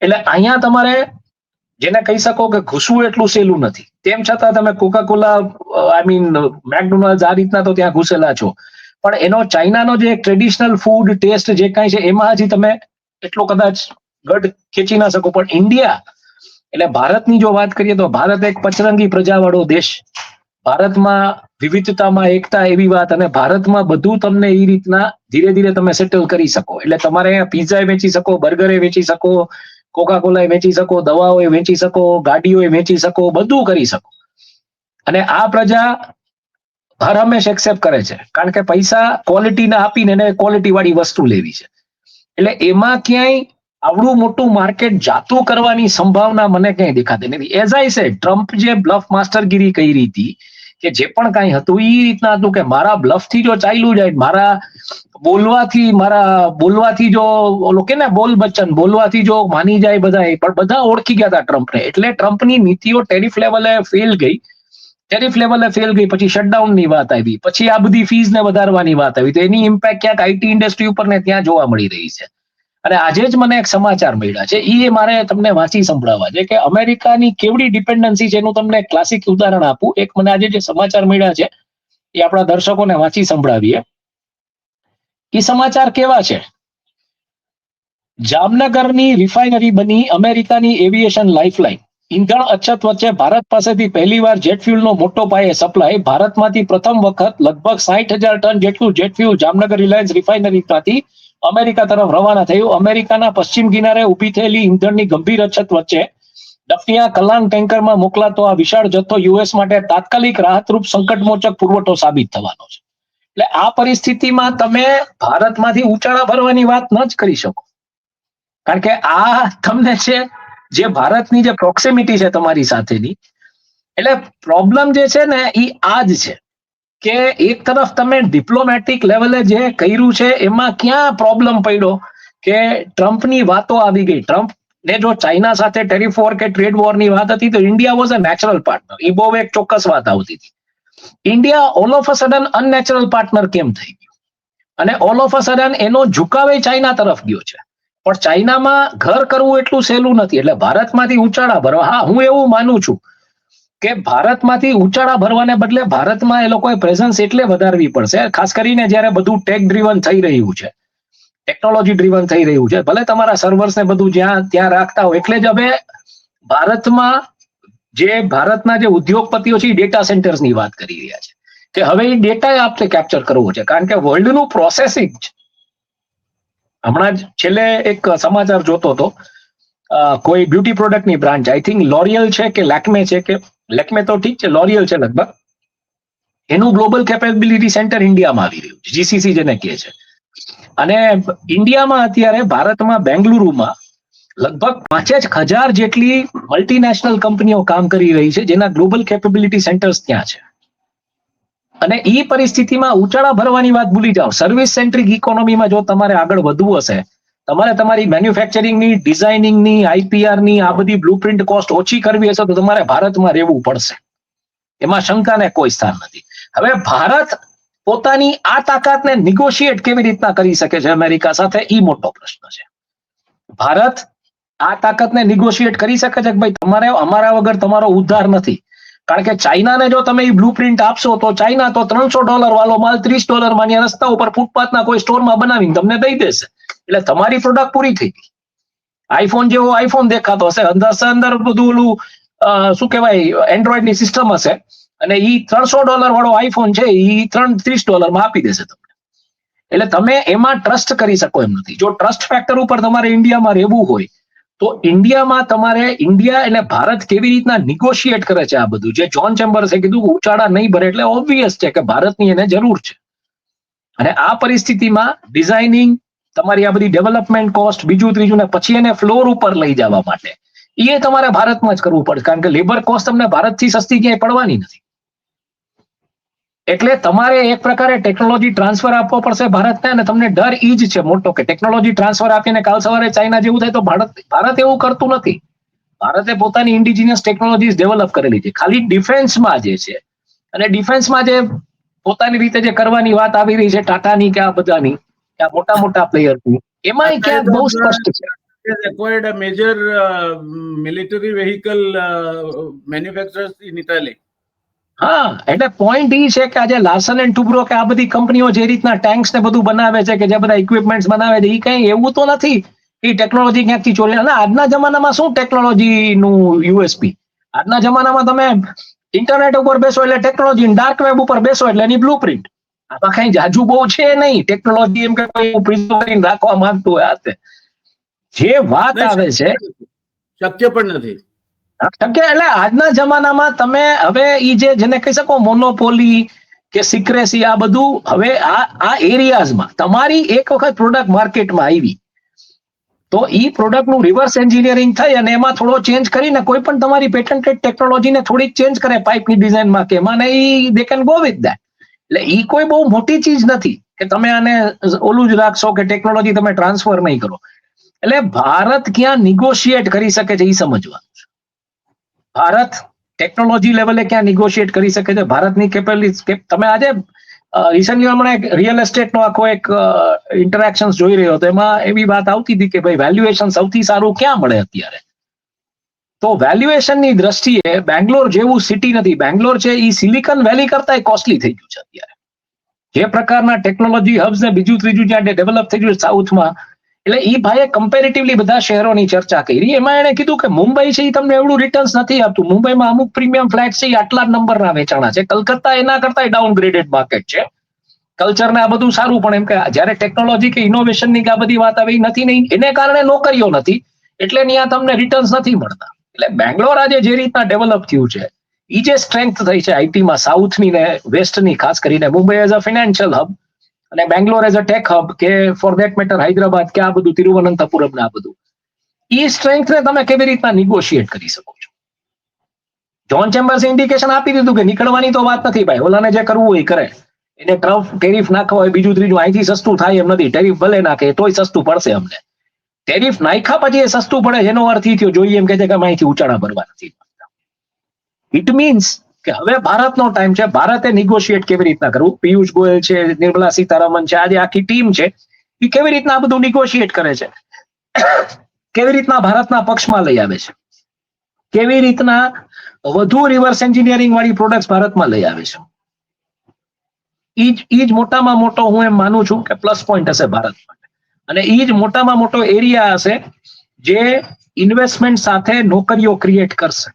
એટલે અહીંયા તમારે જેને કહી શકો કે ઘૂસવું એટલું સહેલું નથી. તેમ છતાં તમે Coca Cola, I mean McDonald, આ રીતના તો ત્યાં ઘૂસેલા છો. પણ એનો ચાઇનાનો જે ટ્રેડિશનલ ફૂડ ટેસ્ટ જે કાંઈ છે, એમાં હજી તમે એટલો કદાચ ગઢ ખેંચી ના શકો. પણ ઇન્ડિયા, એટલે ભારતની જો વાત કરીએ તો ભારત એક પચરંગી પ્રજાવાળો દેશ. ભારતમાં વિવિધતામાં એકતા એવી વાત, અને ભારતમાં બધું તમને એ રીતના ધીરે ધીરે તમે સેટલ કરી શકો. એટલે તમારે અહીંયા પિઝા વેચી શકો, બર્ગરે વેચી શકો, કોકા કોલા વેચી શકો, દવાઓ વેચી શકો, ગાડીઓ વેચી શકો, બધું કરી શકો. અને આ પ્રજા હર હંમેશ એક્સેપ્ટ કરે છે, કારણ કે પૈસા ક્વોલિટીના આપીને એને ક્વોલિટી વાળી વસ્તુ લેવી છે. એટલે એમાં ક્યાંય આવડું મોટું માર્કેટ જાતું કરવાની સંભાવના મને ક્યાંય દેખાતી નથી. એઝ આઈ સેડ, ટ્રમ્પ જે બ્લફ માસ્ટરગીરી કરી હતી, કે જે પણ કાંઈ હતું એ રીતના હતું કે મારા બ્લફથી જો ચાલ્યું જાય, મારા બોલવાથી જો ઓલો કે ને બોલ બચ્ચન, બોલવાથી જો માની જાય બધા, પણ બધા ઓળખી ગયા હતા ટ્રમ્પને. એટલે ટ્રમ્પની નીતિઓ ટેરિફ લેવલે ફેલ ગઈ. પછી શટડાઉનની વાત આવી, પછી આ બધી ફીઝને વધારવાની વાત આવી, તો એની ઇમ્પેક્ટ ક્યાંક આઈટી ઇન્ડસ્ટ્રી ઉપર ને ત્યાં જોવા મળી રહી છે. અને આજે જ મને એક સમાચાર મળ્યા છે, એ મારે તમને વાંચી સંભળાવવા છે, કે અમેરિકાની કેવડી ડિપેન્ડન્સી છે એનું તમને ક્લાસિક ઉદાહરણ આપું. એક મને આજે જે સમાચાર મળ્યા છે એ આપણા દર્શકોને વાંચી સંભળાવીએ. એ સમાચાર કેવા છે? જામનગરની રિફાઇનરી બની અમેરિકાની એવિએશન લાઇફલાઇન. ઈંધણ અછત વચ્ચે ભારત પાસેથી પહેલીવાર જેટ ફ્યુલનો મોટો પાયે સપ્લાય. ભારતમાંથી પ્રથમ વખત લગભગ 60,000 ટન જેટલું જેટ ફ્યુલ જામનગર રિલાયન્સ રિફાઇનરીમાંથી અમેરિકા તરફ રવાના થયું. અમેરિકાના પશ્ચિમ કિનારે ઊભી થયેલી ઈંધણની ગંભીર અછત વચ્ચે ડફિયા કલાન ટેન્કરમાં મોકલાતો આ વિશાળ જથ્થો યુએસ માટે તાત્કાલિક રાહતરૂપ સંકટમોચક પુરવઠો સાબિત થવાનો છે. એટલે આ પરિસ્થિતિમાં તમે ભારતમાંથી ઉચાળા ભરવાની વાત ન જ કરી શકો, કારણ કે આ તમને છે જે ભારતની જે પ્રોક્સિમિટી છે તમારી સાથેની. એટલે પ્રોબ્લેમ જે છે ને એ આ જ છે કે એક તરફ તમે ડિપ્લોમેટિક લેવલે જે કર્યું છે એમાં ક્યાં પ્રોબ્લેમ પડ્યો કે ટ્રમ્પની વાતો આવી ગઈ. ટ્રમ્પ ને જો ચાઇના સાથે ટેરિફ વોર કે ટ્રેડ વોરની વાત હતી તો India was a natural partner. એ બહુ એક ચોક્કસ વાત આવતી હતી. India all of a sudden unnatural partner કેમ થઈ ગયું? અને ઓલ ઓફ અ સડન એનો ઝુકાવ ચાઇના તરફ ગયો છે. પણ ચાઇનામાં ઘર કરવું એટલું સહેલું નથી. એટલે ભારતમાંથી ઉચાળા ભરવા, હા હું એવું માનું છું કે ભારતમાંથી ઉચાળા ભરવાને બદલે ભારતમાં એ લોકોએ પ્રેઝન્સ એટલે વધારવી પડશે, ખાસ કરીને જ્યારે બધું ટેક ડ્રીવન થઈ રહ્યું છે, ટેકનોલોજી ડ્રીવન થઈ રહ્યું છે. ભલે તમારા સર્વર્સ ને બધું જ્યાં ત્યાં રાખતા હોય, એટલે જ હવે ભારતના જે ઉદ્યોગપતિઓ છે એ ડેટા સેન્ટર્સની વાત કરી રહ્યા છે કે હવે એ ડેટા આપણે કેપ્ચર કરવો છે, કારણ કે વર્લ્ડનું પ્રોસેસિંગ છે. હમણાં જ છેલ્લે એક સમાચાર જોતો હતો, કોઈ બ્યુટી પ્રોડક્ટની બ્રાન્ચ, આઈ થિંક લોરિયલ છે કે લેક્મે છે, કે લેક્મે તો ઠીક છે, લોરિયલ છે લગભગ, એનું ગ્લોબલ કેપેબિલિટી સેન્ટર ઇન્ડિયામાં આવી રહ્યું છે, જીસીસી જેને કહે છે. અને ઇન્ડિયામાં અત્યારે ભારતમાં બેંગલુરુમાં લગભગ 5,000 જેટલી મલ્ટીનેશનલ કંપનીઓ કામ કરી રહી છે, જેના ગ્લોબલ કેપેબિલિટી સેન્ટર્સ ત્યાં છે. અને એ પરિસ્થિતિમાં ઉચાળા ભરવાની વાત ભૂલી જાઓ. સર્વિસ સેન્ટ્રિક ઇકોનોમીમાં જો તમારે આગળ વધવું હશે, તમારે તમારી મેન્યુફેક્ચરિંગની, ડિઝાઇનિંગની, આઈપીઆરની આ બધી બ્લુપ્રિન્ટ કોસ્ટ ઓછી કરવી હશે તો તમારે ભારતમાં રહેવું પડશે. એમાં શંકાને કોઈ સ્થાન નથી. હવે ભારત પોતાની આ તાકાતને નિગોશિએટ કેવી રીતના કરી શકે છે અમેરિકા સાથે, એ મોટો પ્રશ્ન છે. ભારત આ તાકાતને નિગોશિએટ કરી શકે છે કે ભાઈ તમારે અમારા વગર તમારો ઉદ્ધાર નથી. કારણ કે ચાઇનાને જો તમે એ બ્લુપ્રિન્ટ આપશો તો ચાઇના તો $300 વાળો માલ $30 માં રસ્તા ઉપર ફૂટપાથના કોઈ સ્ટોરમાં બનાવીને તમને દઈ દેશે. એટલે તમારી પ્રોડક્ટ પૂરી થઈ ગઈ. આઈફોન જેવો આઈફોન દેખાતો હશે, અંદર બધું ઓલું શું કહેવાય એન્ડ્રોઈડની સિસ્ટમ હશે, અને એ $300 વાળો આઈફોન છે એ $30 માં આપી દેશે તમને. એટલે તમે એમાં ટ્રસ્ટ કરી શકો એમ નથી. જો ટ્રસ્ટ ફેક્ટર ઉપર તમારે ઇન્ડિયામાં રહેવું હોય તો ઇન્ડિયામાં તમારે ઇન્ડિયા અને ભારત કેવી રીતના નિગોશિએટ કરે છે આ બધું, જે જોન ચેમ્બર્સે કીધું ઉચાળા નહીં ભરે એટલે ઓબ્વિયસ છે કે ભારતની એને જરૂર છે. અને આ પરિસ્થિતિમાં ડિઝાઇનિંગ, તમારી આ બધી ડેવલપમેન્ટ કોસ્ટ, બીજું ત્રીજું, ને પછી એને ફ્લોર ઉપર લઈ જવા માટે એ તમારે ભારતમાં જ કરવું પડે, કારણ કે લેબર કોસ્ટ તમને ભારતથી સસ્તી ક્યાંય પડવાની નથી. એટલે તમારે એક પ્રકારે ટેકનોલોજી ટ્રાન્સફર આપવો પડશે ભારતને, અને તમને ડર ઈ જ છે મોટો કે ટેકનોલોજી ટ્રાન્સફર આપીને કાલ સવારે ચાઇના જેવું થાય તો ભારત એવું કરતું નથી. ભારતે પોતાની ઇન્ડિજિનિયસ ટેકનોલોજીસ ડેવલપ કરેલી છે. ખાલી ડિફેન્સમાં જે છે, અને ડિફેન્સમાં જે પોતાની રીતે જે કરવાની વાત આવી રહી છે ટાટાની કે આ બધાની, કે આ મોટા મોટા પ્લેયરની, એમાં ક્યાંક બહુ સ્પષ્ટ છે.
acquired a major military vehicle manufacturers in Italy.
હા, એટલે પોઈન્ટ ઈ છે કે આજે લાર્સન એન્ડ ટુબ્રો કે આ બધી કંપનીઓ જે રીતના ટેન્ક્સ ને બધું બનાવે છે, કે જે બધા ઇક્વિપમેન્ટ્સ બનાવે છે, એ કઈ એવું તો નથી એ ટેકનોલોજી ક્યાંકથી ચોરી. અને આજના જમાનામાં શું ટેકનોલોજીનું યુએસપી? આજના જમાનામાં તમે ઇન્ટરનેટ ઉપર બેસો એટલે ટેકનોલોજી, ડાર્ક વેબ ઉપર બેસો એટલે એની બ્લુપ્રિન્ટ. આમાં કઈ જાજુ બહુ છે નહીં ટેકનોલોજી, એમ કે કોઈ પ્રિઝર્વ કરીને રાખવા માંગતું હોય હાથે. જે વાત આવે છે
શક્ય પણ નથી.
એટલે આજના જમાનામાં તમે હવે ઈ જેને કહી શકો મોનોપોલી કે સિક્રેસી, આ બધું હવે આ એરિયાઝમાં તમારી એક વખત પ્રોડક્ટ માર્કેટમાં આવી તો ઈ પ્રોડક્ટનું રિવર્સ એન્જિનિયરિંગ થઈ અને એમાં થોડો ચેન્જ કરીને કોઈ પણ તમારી પેટન્ટેડ ટેકનોલોજીને થોડીક ચેન્જ કરે પાઇપની ડિઝાઇનમાં કે એમાં ઈ they can go with that. એટલે ઈ કોઈ બહુ મોટી ચીજ નથી કે તમે આને ઓલું જ રાખશો કે ટેકનોલોજી તમે ટ્રાન્સફર નહીં કરો. એટલે ભારત ક્યાં નિગોશિએટ કરી શકે છે એ સમજવાનું છે. ભારત ટેકનોલોજી લેવલે ક્યાં નિગોશિએટ કરી શકે છે, ભારતની કેપેબિલિટી. તમે આજે રિસન્ટલી હમણાં રિયલ એસ્ટેટનો આખો એક ઇન્ટરેક્શન જોઈ રહ્યો હતો, એમાં એવી વાત આવતી હતી કે ભાઈ વેલ્યુએશન સૌથી સારું ક્યાં મળે અત્યારે. તો વેલ્યુએશનની દ્રષ્ટિએ બેંગ્લોર જેવું સિટી નથી. બેંગ્લોર છે એ સિલિકોન વેલી કરતા કોસ્ટલી થઈ ગયું છે અત્યારે. જે પ્રકારના ટેકનોલોજી હબ્સ ને બીજું ત્રીજું જ્યાં ડેવલપ થઈ ગયું સાઉથમાં, એટલે એ ભાઈએ કમ્પેરેટિવલી બધા શહેરોની ચર્ચા કરી. એમાં એને કીધું કે મુંબઈ છે એ તમને એવડું રિટર્ન્સ નથી આપતું. મુંબઈમાં અમુક પ્રીમિયમ ફ્લેટ છે એ આટલા જ નંબરના વેચાણા છે. કલકત્તા એના કરતા ડાઉનગ્રેડેડ માર્કેટ છે. કલ્ચર ને આ બધું સારું, પણ એમ કે જયારે ટેકનોલોજી કે ઇનોવેશનની કે આ બધી વાત આવી નથી નહીં, એને કારણે નોકરીઓ નથી, એટલે ત્યાં તમને રિટર્ન્સ નથી મળતા. એટલે બેંગ્લોર આજે જે રીતના ડેવલપ થયું છે, એ જે સ્ટ્રેન્થ થઈ છે આઈટીમાં સાઉથની ને વેસ્ટની, ખાસ કરીને Mumbai as a financial hub અને Bangalore as a tech hub, કે ફોર ધેટ મેટર હૈદરાબાદ કે આ બધું તિરુવનંતપુરમ ને આ બધું, એ સ્ટ્રેન્થને તમે કેવી રીતના નિગોશિએટ કરી શકો છો? જોન ચેમ્બર્સે ઇન્ડિકેશન આપી દીધું કે નીકળવાની તો વાત નથી ભાઈ, ઓલાને જે કરવું હોય કરે. એને ટેરિફ નાખવા હોય, બીજું ત્રીજું, અહીંથી સસ્તું થાય એમ નથી. ટેરિફ ભલે નાખે તોય સસ્તું પડશે અમને. ટેરિફ નાખ્યા પછી એ સસ્તું પડે એનો અર્થ એ થયો જોઈએ એમ કે છે કે અહીંથી ઉચાળા ભરવા નથી. ઇટ મીન્સ કે હવે ભારતનો ટાઈમ છે. ભારતે નિગોશિએટ કેવી રીતના કરવું. પિયુષ ગોયલ છે, નિર્મલા સીતારામન છે, આજે આખી ટીમ છે, એ કેવી રીતના આ બધું નિગોશિએટ કરે છે, કેવી રીતના ભારતના પક્ષમાં લઈ આવે છે. કેવી રીતના વધુ રિવર્સ એન્જિનિયરિંગ વાળી પ્રોડક્ટ્સ ભારતમાં લઈ આવે છે. ઈ જ મોટામાં મોટો હું એમ માનું છું કે પ્લસ પોઈન્ટ હશે ભારત માટે. અને ઈ જ મોટામાં મોટો એરિયા હશે જે ઇન્વેસ્ટમેન્ટ સાથે નોકરીઓ ક્રિએટ કરશે.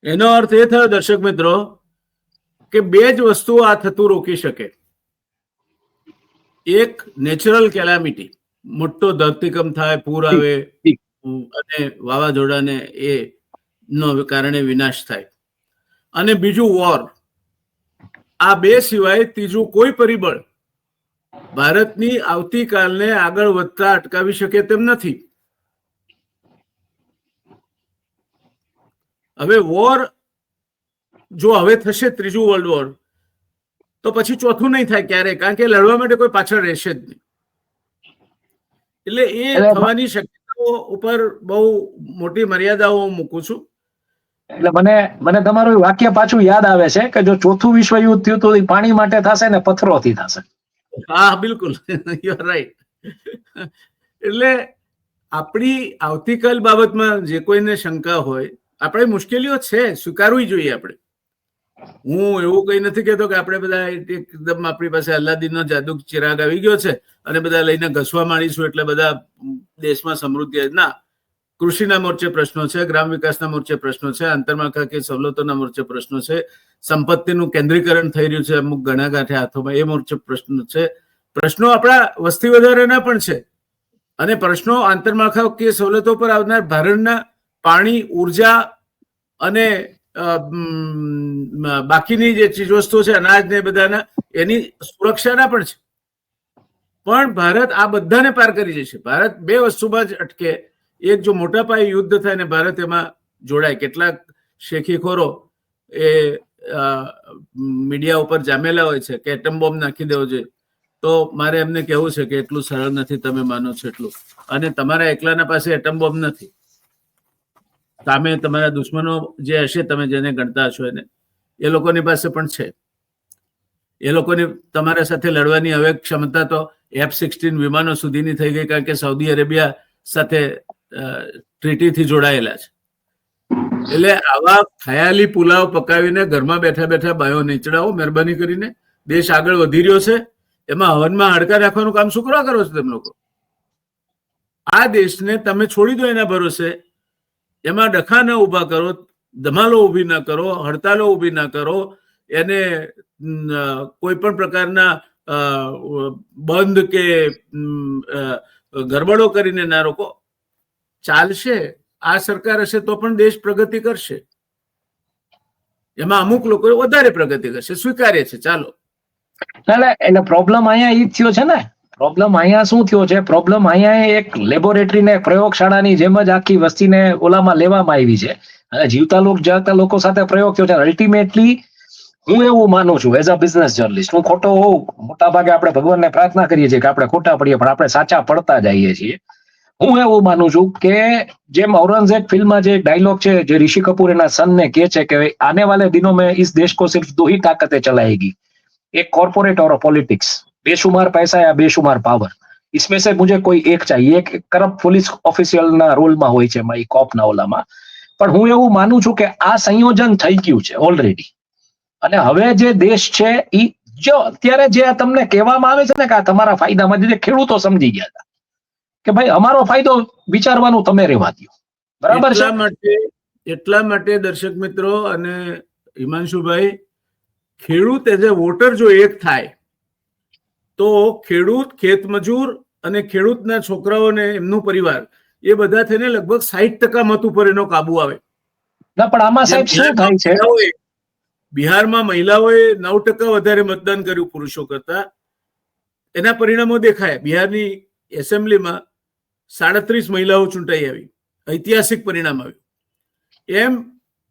એનો અર્થ એ થયો દર્શક મિત્રો કે બે જ વસ્તુઓ આ થતું રોકી શકે. એક નેચરલ કેલામિટી, મોટો ધરતીકંપ થાય, પૂર આવે અને વાવાઝોડાને એ નો કારણે વિનાશ થાય, અને બીજું વોર. આ બે સિવાય ત્રીજું કોઈ પરિબળ ભારતની આવતીકાલને આગળ વધતા અટકાવી શકે તેમ નથી. હવે વોર જો હવે થશે, ત્રીજું વર્લ્ડ વોર, તો પછી ચોથું નહીં થાય ક્યારેય, કારણ કે લડવા માટે કોઈ પાછળ રહેશે જ નહીં. એટલે એ થવાની શક્યતાઓ ઉપર બહુ મોટી મર્યાદાઓ હું મૂકું છું.
એટલે મને તમારું વાક્ય પાછું યાદ આવે છે કે જો ચોથું વિશ્વયુદ્ધ થયું તો એ પાણી માટે થશે ને પથ્થરોથી થશે.
હા, બિલકુલ, યુ આર રાઈટ. એટલે આપણી આવતીકાલ બાબતમાં જે કોઈને શંકા હોય, આપણે મુશ્કેલીઓ છે, સ્વીકારવી જોઈએ આપણે. હું એવું કઈ નથી કહેતો કે આપણે બધા એકદમ આપણી પાસે અલ્લાદીનનો જાદુ ચિરાગ આવી ગયો છે અને બધા લઈને ઘસવા માંડીશું એટલે બધા દેશમાં સમૃદ્ધિ. ના, કૃષિના મોરચે પ્રશ્નો છે, ગ્રામ વિકાસના મોરચે પ્રશ્નો છે, આંતરમાળખાકીય સવલતોના મોરચે પ્રશ્નો છે, સંપત્તિનું કેન્દ્રીકરણ થઈ રહ્યું છે અમુક ઘણા ગાંઠે હાથોમાં, એ મોરચે પ્રશ્નો છે. પ્રશ્નો આપણા વસ્તી વધારાના પણ છે, અને પ્રશ્નો આંતરમાળખાકીય સવલતો પર આવનાર ભારણના પાણી, ઉર્જા અને બાકીની જે ચીજવસ્તુઓ છે, અનાજ ને બધાના, એની સુરક્ષાના પણ છે. પણ ભારત આ બધાને પાર કરી જશે. ભારત બે વસ્તુમાં જ અટકે. એક, જો મોટા પાયે યુદ્ધ થાય ને ભારત એમાં જોડાય. કેટલાક શેખીખોરો એ મીડિયા ઉપર જામેલા હોય છે કે એટમ બોમ્બ નાખી દેવો જોઈએ, તો મારે એમને કહેવું છે કે એટલું સરળ નથી તમે માનો છો એટલું. અને તમારા એકલાના પાસે એટમ બોમ્બ નથી. સામે તમારા દુશ્મનો જે હશે, તમે જેને ગણતા હશો એને, એ લોકોની પાસે પણ છે. એ લોકોની તમારા સાથે લડવાની હવે ક્ષમતા તો F-16 વિમાનો સુધીની થઈ ગઈ, કારણ કે સાઉદી અરેબિયા સાથે ટ્રીટીથી જોડાયેલા છે. એટલે આવા ખયાલી પુલાવ પકાવીને ઘરમાં બેઠા બેઠા બાયો નહીં ચડાવો મહેરબાની કરીને. દેશ આગળ વધી રહ્યો છે, એમાં હવનમાં હાડકા રાખવાનું કામ શું કરવા કરો છો તમે લોકો? આ દેશને તમે છોડી દો એના ભરોસે. એમાં ડખા ન ઉભા કરો, ધમાલો ઉભી ના કરો, હડતાલો ઉભી ના કરો, એને કોઈ પણ પ્રકારના બંધ કે ગરબડો કરીને ના રોકો. ચાલશે. આ સરકાર હશે તો પણ દેશ પ્રગતિ કરશે. એમાં અમુક લોકો વધારે પ્રગતિ કરશે, સ્વીકાર્ય છે. ચાલો.
એટલે પ્રોબ્લેમ અહીંયા ઈ થયો છે ને. પ્રોબ્લેમ અહીંયા શું થયો છે? પ્રોબ્લેમ અહીંયા એક લેબોરેટરી ને પ્રયોગશાળાની જેમ જ આખી વસ્તીને ઓલામાં લેવામાં આવી છે અને જાગતા લોકો સાથે પ્રયોગ થયો છે. અલ્ટિમેટલી હું એવું માનું છું, એઝ અ બિઝનેસ જર્નલિસ્ટ, હું ખોટો હોઉં, મોટા ભાગે આપણે ભગવાનને પ્રાર્થના કરીએ છીએ કે આપણે ખોટા પડીએ, પણ આપણે સાચા પડતા જઈએ છીએ. હું એવું માનું છું કે જેમ ઔરંગઝેબ ફિલ્મમાં જે ડાયલોગ છે, જે ઋષિ કપૂર એના સનને કહે છે કે આને વાલે દિનો में इस देश को सिर्फ दो ही ताकतें चलाएगी, एक कॉर्पोरेट और पॉलिटिक्स. बेशुमार पैसा या बेशुमार पावर, इसमें से मुझे कोई एक चाहिए. एक કરપ્ટ પોલીસ ઓફિશિયલના રોલમાં હોય છે એમાં, કોપના ઓલામાં. પણ હું એવું માનું છું કે આ સંયોજન થઈ ગયું છે ઓલરેડી. અને હવે જે દેશ છે એ જો અત્યારે જે તમને કહેવામાં આવે છે ને કે આ તમારા ફાયદામાં, જે ખેડૂતો સમજી ગયા હતા કે ભાઈ અમારો ફાયદો વિચારવાનું તમે રહેવા દો. બરાબર છે.
એટલા માટે દર્શક મિત્રો અને હિમાંશુભાઈ, ખેડૂત એઝ એ વોટર જો એક થાય તો ખેડૂત, ખેતમજૂર અને ખેડૂતના છોકરાઓને એમનું પરિવાર, એ બધા થઈને લગભગ 60% મત ઉપર એનો કાબુ આવે.
ના, પણ આમાં સાહેબ શું થાય છે?
બિહારમાં મહિલાઓએ 9% વધારે મતદાન કર્યું પુરુષો કરતા. એના પરિણામો દેખાય. બિહારની એસેમ્બલીમાં 37 મહિલાઓ ચૂંટાઈ આવી. ઐતિહાસિક પરિણામ આવ્યું. એમ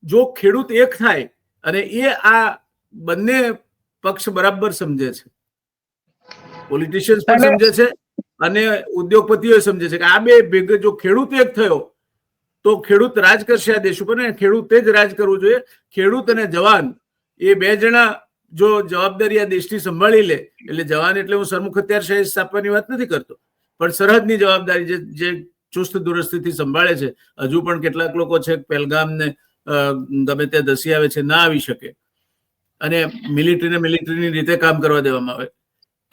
જો ખેડૂત એક થાય, અને એ આ બંને પક્ષ બરાબર સમજે છે, પોલિટિશિયન્સ પણ સમજે છે અને ઉદ્યોગપતિઓ સમજે છે કે આ બે ભેગા જો ખેડૂત એક થયો તો ખેડૂત રાજ કરશે આ દેશ ઉપર, ને ખેડૂતે જ રાજ કરવું જોઈએ. ખેડૂત અને જવાન એ બે જણા જો જવાબદારી આ દેશની સંભાળી લે, એટલે જવાન એટલે હું સરમુખ હથિયાર સ્થાપવાની વાત નથી કરતો, પણ સરહદની જવાબદારી જે ચુસ્ત દુરસ્તીથી સંભાળે છે, હજુ પણ કેટલાક લોકો છે પહેલગામ ને ગમે તે ધસી આવે છે, ના આવી શકે, અને મિલિટરીની રીતે કામ કરવા દેવામાં આવે,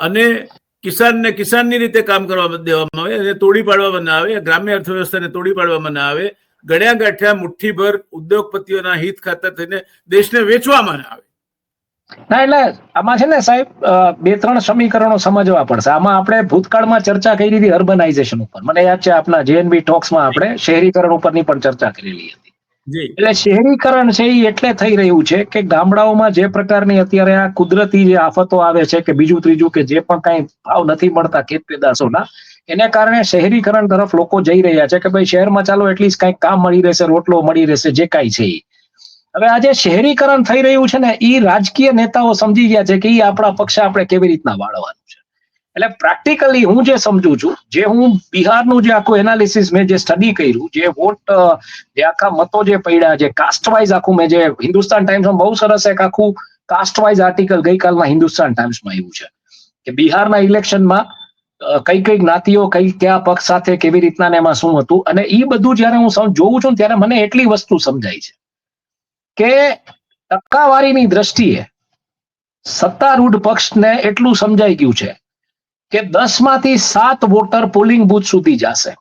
અને કિસાનની રીતે કામ કરવા દેવામાં આવે, અને તોડી પાડવામાં ના આવે, ગ્રામ્ય અર્થવ્યવસ્થાને તોડી પાડવામાં ના આવે, ગળ્યા ગાંઠ્યા મુઠ્ઠીભર ઉદ્યોગપતિઓના હિત ખાતર થઈને દેશને વેચવામાં ના આવે.
ના, એટલે આમાં છે ને સાહેબ 2-3 સમીકરણો સમજવા પડશે. આમાં આપણે ભૂતકાળમાં ચર્ચા કરી હતી અર્બનાઇઝેશન ઉપર. મને યાદ છે આપના જેએનબી ટોક્સમાં આપણે શહેરીકરણ ઉપરની પણ ચર્ચા કરેલી હતી. એટલે શહેરીકરણ છે એ એટલે થઈ રહ્યું છે કે ગામડાઓમાં જે પ્રકારની અત્યારે આ કુદરતી જે આફતો આવે છે કે બીજું ત્રીજું કે જે પણ કઈ ભાવ નથી મળતા ખેત પેદાશોના, એને કારણે શહેરીકરણ તરફ લોકો જઈ રહ્યા છે કે ભાઈ શહેરમાં ચાલો એટલીસ્ટ કંઈક કામ મળી રહેશે, રોટલો મળી રહેશે, જે કાંઈ છે. હવે આજે શહેરીકરણ થઈ રહ્યું છે ને એ રાજકીય નેતાઓ સમજી ગયા છે કે એ આપણા પક્ષે આપણે કેવી રીતના વાળવાનું છે. એટલે પ્રેક્ટિકલી હું જે સમજુ છું, જે હું બિહારનું જે આખું એનાલિસિસ મેં જે સ્ટડી કર્યું, જે વોટ જે આખા મતો જે પડ્યા, જે કાસ્ટ વાઇઝ આખું મેં જે હિન્દુસ્તાન ટાઈમ્સમાં બહુ સરસ એક આખું કાસ્ટ વાઇઝ આર્ટિકલ ગઈકાલના હિન્દુસ્તાન ટાઈમ્સમાં આવ્યું છે કે બિહારના ઇલેક્શનમાં કઈ કઈ જ્ઞાતિઓ કઈ કયા પક્ષ સાથે કેવી રીતના એમાં શું હતું, અને એ બધું જયારે હું જોઉં છું ત્યારે મને એટલી વસ્તુ સમજાય છે કે ટકાવારીની દ્રષ્ટિએ સત્તારૂઢ પક્ષને એટલું સમજાઈ ગયું છે કે 10માંથી 7 વોટર પોલિંગ બૂથ સુધી જશે.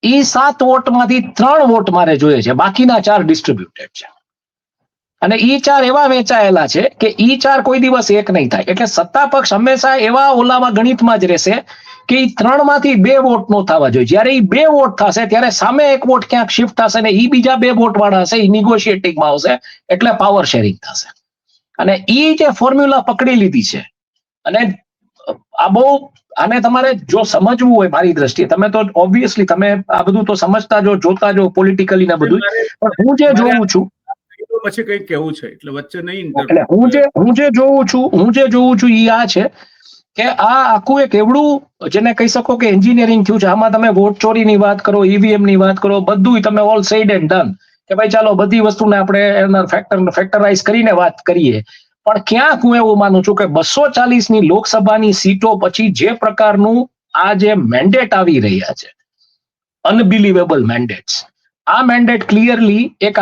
એ 7 વોટમાંથી 3 વોટ મારે જોઈએ છે, બાકીના 4 ડિસ્ટ્રીબ્યુટેડ છે, અને ઈ 4 એવા વેચાયેલા છે કે ઈ 4 કોઈ દિવસ એક નહીં થાય. એટલે સત્તા પક્ષ હંમેશા એવા ઓલામાં ગણિતમાં જ રહેશે કે ઈ 3માંથી 2 વોટ નો થવા જોઈએ. જયારે ઈ 2 વોટ થશે ત્યારે સામે 1 વોટ ક્યાંક શિફ્ટ થશે ને ઈ બીજા 2 વોટ વાળા હશે, ઈ નિગોશિએટિંગમાં આવશે, એટલે પાવર શેરિંગ થશે. અને ઈ જે ફોર્મ્યુલા પકડી લીધી છે, અને આ બહુ આને તમારે જો સમજવું હોય મારી દ્રષ્ટિએ, તમે તો ઓબ્વિયસલી તમે આ બધું તો સમજતા જો, જોતા જો પોલિટિકલી ના બધું, પણ હું જે જોઉં છું
પછી કઈ કેવું છે એટલે વચ્ચે નહીં,
એટલે હું જે જોઉં છું ઈ આ છે કે આ આખું એક એવડું જેને કહી શકો કે એન્જિનિયરિંગ થયું છે. આમાં તમે વોટ ચોરીની વાત કરો, ઈવીએમ ની વાત કરો, બધું તમે ઓલ સેડ એન્ડ ડન કે ભાઈ ચાલો બધી વસ્તુને આપણે ફેક્ટરાઇઝ કરીને વાત કરીએ, પણ ક્યાંક હું એવું માનું છું કે 240 ની લોકસભાની સીટો પછી જે પ્રકારનું આ જે મેન્ડેટ આવી રહ્યા છે, અનબિલીવેબલ મેન્ડેટ્સ, આ મેન્ડેટ ક્લિયરલી એક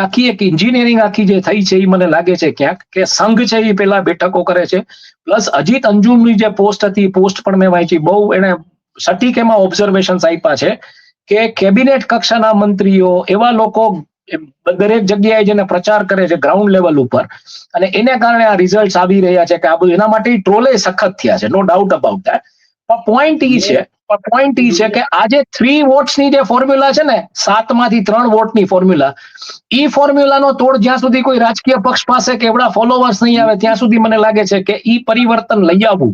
એન્જિનિયરિંગ આખી જે થઈ છે એ મને લાગે છે ક્યાંક કે સંઘ છે એ પેલા બેઠકો કરે છે, પ્લસ અજીત અંજુમની જે પોસ્ટ હતી, પોસ્ટ પણ મેં વાંચી, બહુ એને સટીક એમાં ઓબ્ઝર્વેશન્સ આપ્યા છે કે કેબિનેટ કક્ષાના મંત્રીઓ એવા લોકો દરેક જગ્યાએ જેને પ્રચાર કરે છે ગ્રાઉન્ડ લેવલ ઉપર, અને એને કારણે આ રિઝલ્ટ આવી રહ્યા છે કે આ બધું, એના માટે ટ્રોલે સખત થયા છે, નો ડાઉટ અબાઉટ ધેટ. પણ પોઈન્ટ ઈ છે કે આજે 3 વોટ્સની જે ફોર્મ્યુલા છે ને, 7માંથી 3 વોટની ફોર્મ્યુલા, ઈ ફોર્મ્યુલાનો તોડ જ્યાં સુધી કોઈ રાજકીય પક્ષ પાસે કે એવડા ફોલોવર્સ નહીં આવે ત્યાં સુધી મને લાગે છે કે ઈ પરિવર્તન લઈ આવવું,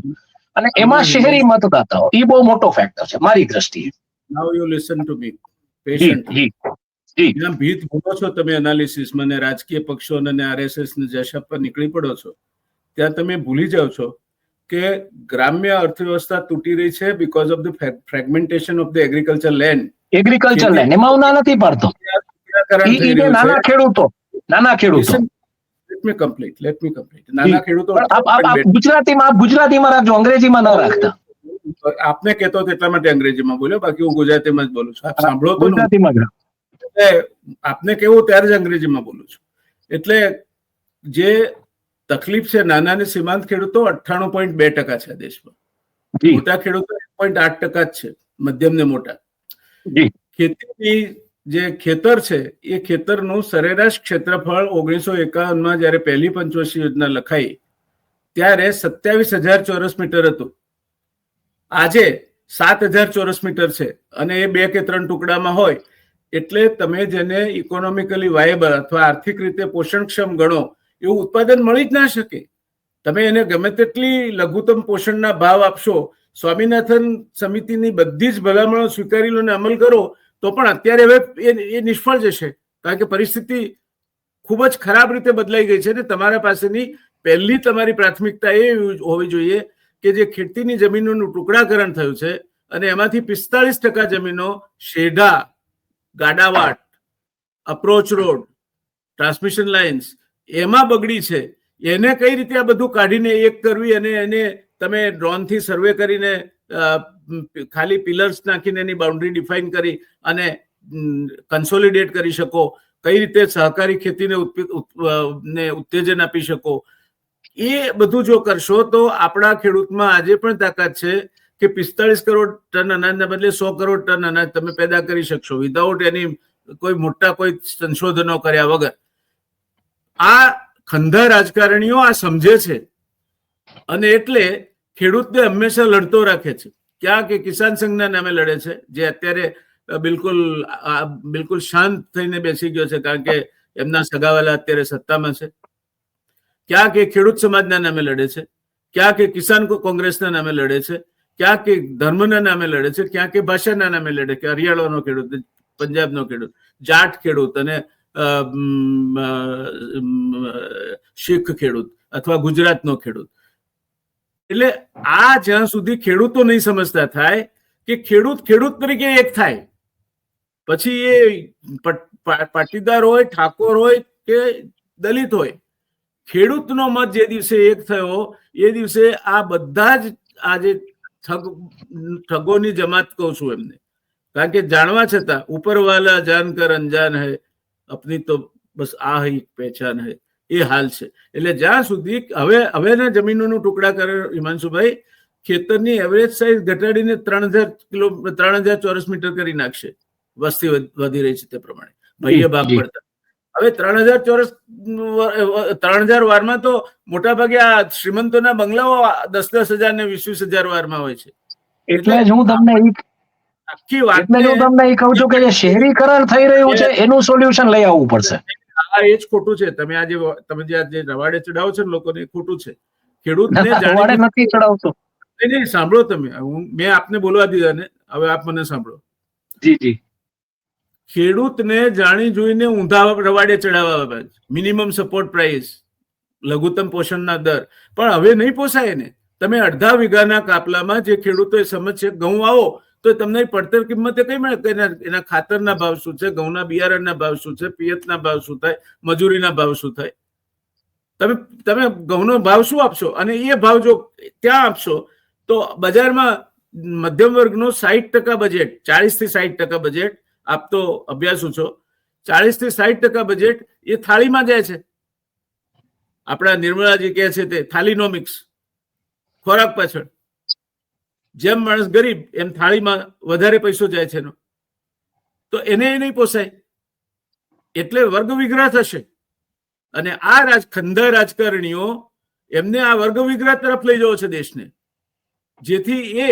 અને એમાં શહેરી મતદાતાઓ ઈ બહુ મોટો ફેક્ટર છે મારી દ્રષ્ટિએ.
નાઉ યુ લિસન ટુ મી પેશન્ટલી. જ્યાં ભીત ભૂલો છો તમે એનાલિસિસ મને રાજકીય પક્ષો અને આરએસએસ ને જશ આપવા નીકળી પડો છો, ત્યાં તમે ભૂલી જાઓ છો કે ગ્રામ્ય અર્થવ્યવસ્થા તૂટી રહી છે because of the fragmentation of the agriculture land.
એમાં હું ના નથી પાડતો. નાના ખેડૂતો
લેટ મી કમ્પ્લીટ નાના ખેડૂતો
ગુજરાતીમાં રાખજો, અંગ્રેજીમાં ન રાખતા.
આપને કહેતો એટલા માટે અંગ્રેજીમાં બોલ્યો, બાકી હું ગુજરાતીમાં જ બોલું છું. આપ સાંભળો તો આપને કેવું ત્યારે જ અંગ્રેજીમાં બોલું છું. એટલે જે તકલીફ છે, નાના અને સીમાંત ખેડૂતો 98.2% છે દેશમાં, મોટા ખેડૂતો 1.8% જ છે, મધ્યમ ને મોટા. ખેતીની જે ખેતર છે એ ખેતરનું સરેરાશ ક્ષેત્રફળ 1951માં જયારે પહેલી પંચવર્ષીય યોજના લખાઈ ત્યારે 27,000 ચોરસ મીટર હતું. આજે 7,000 ચોરસ મીટર છે, અને એ 2 કે 3 ટુકડામાં હોય, એટલે તમે જેને ઇકોનોમિકલી વાયેબલ અથવા આર્થિક રીતે પોષણક્ષમ ગણો એવું ઉત્પાદન મળી જ ના શકે. તમે એને ગમે તેટલી લઘુત્તમ પોષણના ભાવ આપશો, સ્વામિનાથન સમિતિની બધી જ ભલામણો સ્વીકારી લો ને અમલ કરો, તો પણ અત્યારે હવે એ નિષ્ફળ જશે, કારણ કે પરિસ્થિતિ ખૂબ જ ખરાબ રીતે બદલાઈ ગઈ છે. ને તમારા પાસેની પહેલી તમારી પ્રાથમિકતા એ હોવી જોઈએ કે જે ખેતીની જમીનોનું ટુકડાકરણ થયું છે અને એમાંથી 45% જમીનો શેઢા, ગાડાવાટ, અપ્રોચ રોડ, ટ્રાન્સમિશન લાઇન્સ એમાં બગડી છે, એને કઈ રીતે આ બધું કાઢીને એક કરવી અને એને તમે ડ્રોનથી સર્વે કરીને ખાલી પિલર્સ નાખીને એની બાઉન્ડ્રી ડિફાઇન કરી અને કન્સોલિડેટ કરી શકો, કઈ રીતે સહકારી ખેતીને ઉત્તેજન આપી શકો, એ બધું જો કરશો તો આપણા ખેડૂતમાં આજે પણ તાકાત છે કે 45 કરોડ ટન અનાજના બદલે 100 કરોડ ટન અનાજ તમે પેદા કરી શકશો વિધાઉટ એની કોઈ મોટા કોઈ સંશોધનો કર્યા વગર. આ ખંધા રાજકારણીઓ આ સમજે છે અને એટલે ખેડૂતને હંમેશા લડતો રાખે છે. ક્યાં કે કિસાન સંઘના નામે લડે છે, જે અત્યારે બિલકુલ શાંત થઈને બેસી ગયો છે કારણ કે એમના સગાવાલા અત્યારે સત્તામાં છે. ક્યાં કે ખેડૂત સમાજના નામે લડે છે, ક્યાં કે કિસાન કોંગ્રેસના નામે લડે છે, ક્યાં કે ધર્મના નામે લડે છે, ક્યાં કે ભાષાના નામે લડે કે હરિયાણાનો ખેડૂત, પંજાબનો ખેડૂત, જાટ ખેડૂત અને શીખ ખેડૂત અથવા ગુજરાતનો ખેડૂત. એટલે આ જ્યાં સુધી ખેડૂતો નહીં સમજતા થાય કે ખેડૂત તરીકે એક થાય, પછી એ પાટીદાર હોય, ઠાકોર હોય કે દલિત હોય, ખેડૂતનો મત જે દિવસે એક થયો એ દિવસે આ બધા જ આજે ઠગોની જમાત કહું છું એમને, કારણ કે જાણવા છતાં ઉપરવાલા જાનકર અંજાન હૈ, અપની તો બસ આ હી પહેચાન હૈ, એ હાલ છે. એટલે જ્યાં સુધી હવેના જમીનોનું ટુકડા કરે હિમાંશુભાઈ, ખેતરની એવરેજ સાઇઝ ઘટાડીને 3000 ચોરસ મીટર કરી નાખશે. વસ્તી વધી રહી છે તે પ્રમાણે ભાઈએ ભાગ પડતા. હવે 3000 વારમાં તો મોટા ભાગે આ શ્રીમંતોના બંગલાઓ 10,000 ને 20,000 વારમાં હોય છે.
એટલે જ હું તમને
આખી વાત
એ કહું છું કે જે શહેરીકરણ થઈ રહ્યું છે એનું સોલ્યુશન લઈ આવવું પડશે.
આ એ જ ખોટું છે. તમે આજે રવાડે ચડાવો છો ને લોકોને, એ ખોટું છે. ખેડૂતને
નથી ચડાવતો.
નહીં, સાંભળો તમે, મેં આપને બોલવા દીધા ને, હવે આપ મને સાંભળો.
જી.
ખેડૂતને જાણી જોઈને ઊંધા રવાડે ચડાવવા, મિનિમમ સપોર્ટ પ્રાઇસ, લઘુત્તમ પોષણના દર, પણ હવે નહીં પોસાય ને. તમે અડધા વીઘાના કાપલામાં જે ખેડૂતો સમજશે ઘઉં આવો તો તમને પડતર કિંમતે કઈ મળે, એના ખાતરના ભાવ શું છે, ઘઉંના બિયારણના ભાવ શું છે, પિયતના ભાવ શું થાય, મજૂરીના ભાવ શું થાય. તમે ઘઉંનો ભાવ શું આપશો અને એ ભાવ જો ત્યાં આપશો તો બજારમાં મધ્યમ વર્ગનો 60% બજેટ, 40 થી 60% બજેટ, આપ તો અભ્યાસુ છો, 40 થી 60% બજેટ એ થાળીમાં જાય છે. આપણા નિર્મલાજી કહે છે તે થાલીનોમિક્સ, ખોરાક પાછળ. જેમ માણસ ગરીબ એમ થાળીમાં વધારે પૈસો જાય છે, તો એને નહીં પોસાય, એટલે વર્ગ વિગ્રહ થશે. અને આ ખંધા રાજકારણીઓ એમને આ વર્ગ વિગ્રહ તરફ લઈ જવો છે દેશને, જેથી એ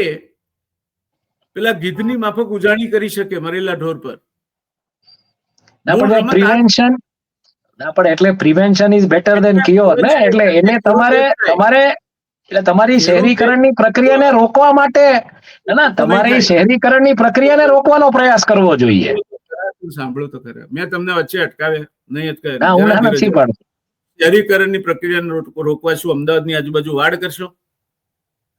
પેલા ગીધની માફક ઉજાણી કરી શકે મરેલા ઢોર પર.
એટલે prevention is better than cure ને. એટલે એને તમારી શહેરીકરણની પ્રક્રિયાને રોકવા માટે તમારી શહેરીકરણની પ્રક્રિયાને રોકવાનો પ્રયાસ કરવો જોઈએ.
સાંભળો તો ખરા, મેં તમને વચ્ચે અટકાવ્યા નહીં, અટકાવ્યા. શહેરીકરણની પ્રક્રિયાને રોકવા શું અમદાવાદની આજુબાજુ વાડ કરશો?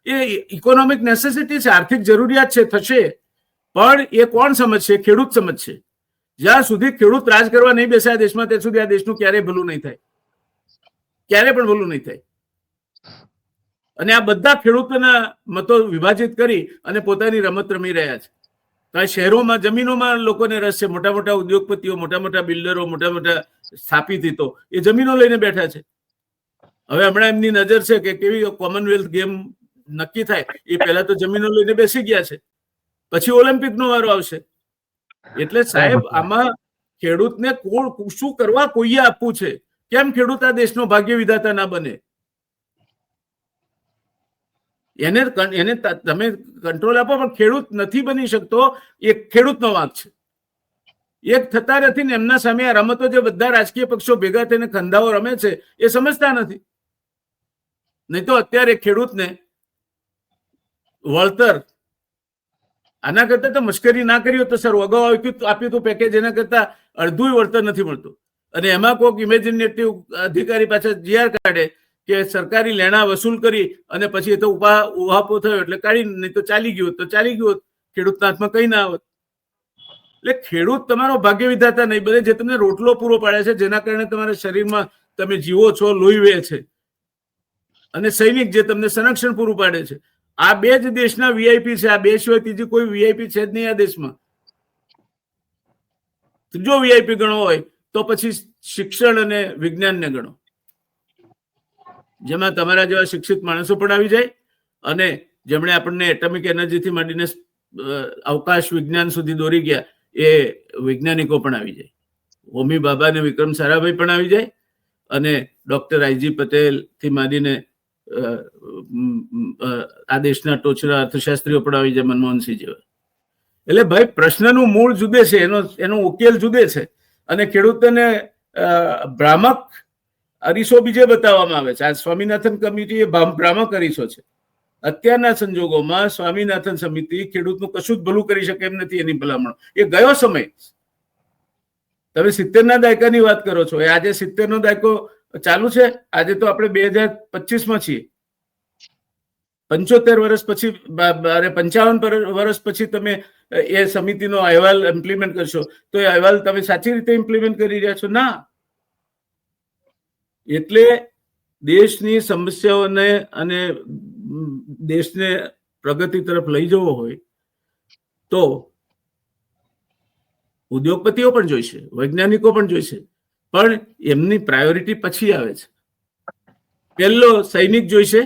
એ ઇકોનોમિક નેસેસિટી છે, આર્થિક જરૂરિયાત છે, થશે. પણ એ કોણ સમજશે? ખેડૂત સમજશે. જ્યાં સુધી ખેડૂત રાજ કરવા નહીં બેસે આ દેશમાં, ત્યાં સુધી આ દેશનું ક્યારેય ભલું નહીં થાય, ક્યારે પણ ભલું નહીં થાય. અને આ બધા ખેડૂતોના મતો વિભાજિત કરી અને પોતાની રમત રમી રહ્યા છે. શહેરોમાં જમીનોમાં લોકોને રસ છે. મોટા મોટા ઉદ્યોગપતિઓ, મોટા મોટા બિલ્ડરો, મોટા મોટા સ્થાપિત હિતો એ જમીનો લઈને બેઠા છે. હવે હમણાં એમની નજર છે કે કેવી કોમનવેલ્થ ગેમ નક્કી થાય, એ પહેલા તો જમીનો લઈને બેસી ગયા છે, પછી ઓલિમ્પિકનો વારો આવશે. એટલે સાહેબ, આમાં ખેડૂતને શું કરવા કોઈએ આપવું છે? કેમ ખેડૂત આ દેશનો ભાગ્ય વિધાતા ના બને? એને તમે કંટ્રોલ આપો, પણ ખેડૂત નથી બની શકતો, એ ખેડૂતનો વાંક છે. એક થતા નથી ને એમના સામે આ રમતો જે બધા રાજકીય પક્ષો ભેગા થઈને ખંધાઓ રમે છે એ સમજતા નથી. નહીં તો અત્યારે ખેડૂતને વળતર આના કરતા તો મશ્કરી ના કરી હોત તો સર, અગાઉ આપ્યું હતું પેકેજ, એના કરતા અડધું વળતર નથી મળતું. અને એમાં કોઈક ઇમેજિનેટિવ અધિકારી પાછા જીઆર કાઢે કે સરકારી લેણા વસૂલ કરી અને પછી એ તો ઉહાપો થયો એટલે કાઢી, નહીં તો ચાલી ગયું તો ચાલી ગયું, ખેડૂતના હાથમાં કઈ ના આવત. એટલે ખેડૂત તમારો ભાગ્ય વિધાતા નહીં બને, જે તમને રોટલો પૂરો પાડે છે, જેના કારણે તમારા શરીરમાં તમે જીવો છો, લોહી વહે છે, અને સૈનિક જે તમને સંરક્ષણ પૂરું પાડે છે. આ બે જ દેશના વીઆઈપી છે. આ બે સિવાય ત્રીજી કોઈ વીઆઈપી છે જ નહીં આ દેશમાં. જો વીઆઈપી ગણો હોય તો પછી શિક્ષણ અને વિજ્ઞાનને ગણો, જેમાં તમારા જેવા શિક્ષિત માણસો પણ આવી જાય અને જેમણે આપણને એટમિક એનર્જીથી માંડીને અવકાશ વિજ્ઞાન સુધી દોરી ગયા એ વૈજ્ઞાનિકો પણ આવી જાય. હોમી બાબા અને વિક્રમ સારાભાઈ પણ આવી જાય અને ડોક્ટર આઈજી પટેલ થી માંડીને આ દેશના ટોચના અર્થશાસ્ત્રીઓ પણ આવી જાય, મનમોહનસિંહ જેવા. એટલે ભાઈ પ્રશ્નનું મૂળ જુદે છે, એનો ઉકેલ જુદે છે અને ખેડૂતોને ભ્રામક અરીસો બીજે બતાવવામાં આવે છે. આ સ્વામિનાથન કમિટી એ ભ્રામક અરીસો છે. અત્યારના સંજોગોમાં સ્વામિનાથન સમિતિ ખેડૂતનું કશું જ ભલું કરી શકે એમ નથી. એની ભલામણ એ ગયો સમય. તમે 70ના દાયકાની વાત કરો છો, એ આજે 70નો દાયકો ચાલુ છે. આજે તો આપણે 2025માં છીએ. 75 વર્ષ પછી 55 વર્ષ પછી તમે એ સમિતિનો અહેવાલ ઇમ્પ્લિમેન્ટ કરશો તો એ અહેવાલ તમે સાચી રીતે ઇમ્પ્લિમેન્ટ કરી રહ્યા છો? ના. એટલે દેશની સમસ્યાઓને અને દેશને પ્રગતિ તરફ લઈ જવો હોય તો ઉદ્યોગપતિઓ પણ જોઈશે, વૈજ્ઞાનિકો પણ જોઈશે, પણ એમની પ્રાયોરિટી પછી આવે છે. પહેલો સૈનિક જોઈશે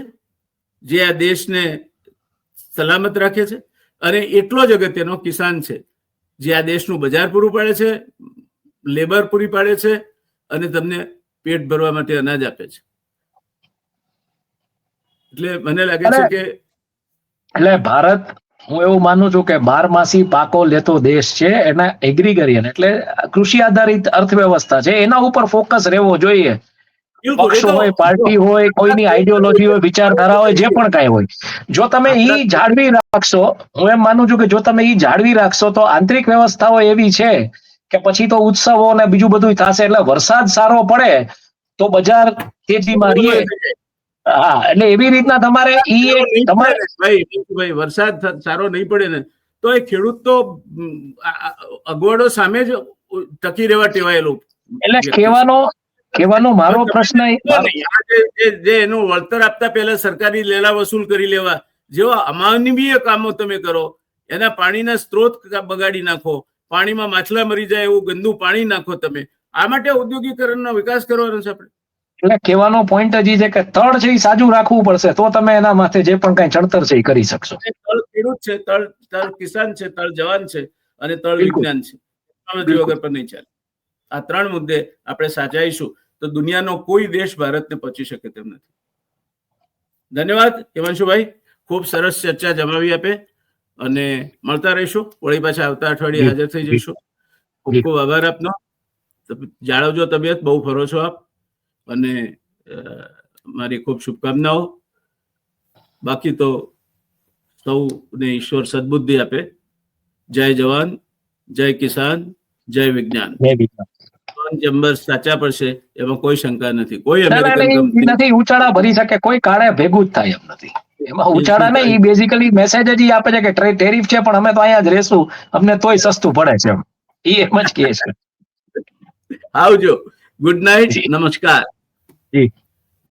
જે આ દેશને સલામત રાખે છે અને એટલો જ અગત્યનો કિસાન છે જે આ દેશનું બજાર પૂરું પાડે છે, લેબર પૂરી પાડે છે અને તમને પેટ ભરવા માટે અનાજ આપે છે. એટલે મને લાગે છે કે
એટલે ભારત, હું એવું માનું છું કે 12માસી પાકો લેતો દેશ છે. એના એગ્રીગરિયન એટલે કૃષિ આધારિત અર્થવ્યવસ્થા છે, એના ઉપર ફોકસ રહેવો જોઈએ. પક્ષો હોય, પાર્ટી હોય, કોઈની આઈડિયોલોજી હોય, વિચારધારા હોય, જે પણ કાંઈ હોય, જો તમે ઈ જાળવી રાખશો, હું એમ માનું છું કે જો તમે ઈ જાળવી રાખશો તો આંતરિક વ્યવસ્થાઓ એવી છે કે પછી તો ઉત્સવો અને બીજું બધું થશે. એટલે વરસાદ સારો પડે તો બજાર તેજીમાં રહે. હા, એટલે એવી રીતના તમારે
ભાઈ વરસાદ સારો નહીં પડે ને તો એ ખેડૂત તો અગવડો સામે જ ટકી રહેવા ટેવાયેલો.
એટલે કહેવાનો મારો પ્રશ્ન
જે એનું વળતર આપતા પહેલા સરકારી લેલા વસૂલ કરી લેવા જેવા અમાનવીય કામો તમે કરો, એના પાણીના સ્ત્રોત બગાડી નાખો, પાણીમાં માછલા મરી જાય એવું ગંદુ પાણી નાખો તમે, આ માટે ઔદ્યોગિકરણનો વિકાસ કરવાનો છે આપણે.
એટલે કહેવાનો પોઈન્ટ જ છે કે તળ છે એ સાજું રાખવું પડશે તો તમે એના માથે જે પણ કઈ ચડતર છે એ કરી શકશો.
તળ ખેડૂત છે, તળ કિસાન છે, તળ જવાન છે અને તળ વિજ્ઞાન છે. વગર પર નહીં ચાલે. આ ત્રણ મુદ્દે આપણે સાચાઈશું તો દુનિયાનો કોઈ દેશ ભારતને પહોંચી શકે તેમ નથી. ધન્યવાદ હિમાંશુભાઈ, ખૂબ સરસ ચર્ચા જમાવી આપે અને મળતા રહીશું. વળી પાછા આવતા અઠવાડિયે હાજર થઈ જઈશું. ખૂબ ખૂબ આભાર આપનો. જાળવજો તબિયત, બહુ ફરો છો આપ અને મારી ખૂબ શુભકામનાઓ. બાકી તો સૌને ઈશ્વર સદબુદ્ધિ આપે. જય જવાન, જય કિસાન, જય વિજ્ઞાન. ચેમ્બર સાચા પડશે એમાં કોઈ શંકા નથી. કોઈ
નથી ઉચાળા ભરી શકે, કોઈ કાળે ભેગું જ થાય એમ નથી. એમાં ઉચાળા નહીં, એ બેઝિકલી મેસેજ જ આપે છે કે ટેરિફ છે પણ અમે તો અહીંયા જ રહેશું, અમને તોય સસ્તું પડે છે એમ. એ એમ જ કહે છે.
આવજો. Good night. નમસ્કાર.
જી.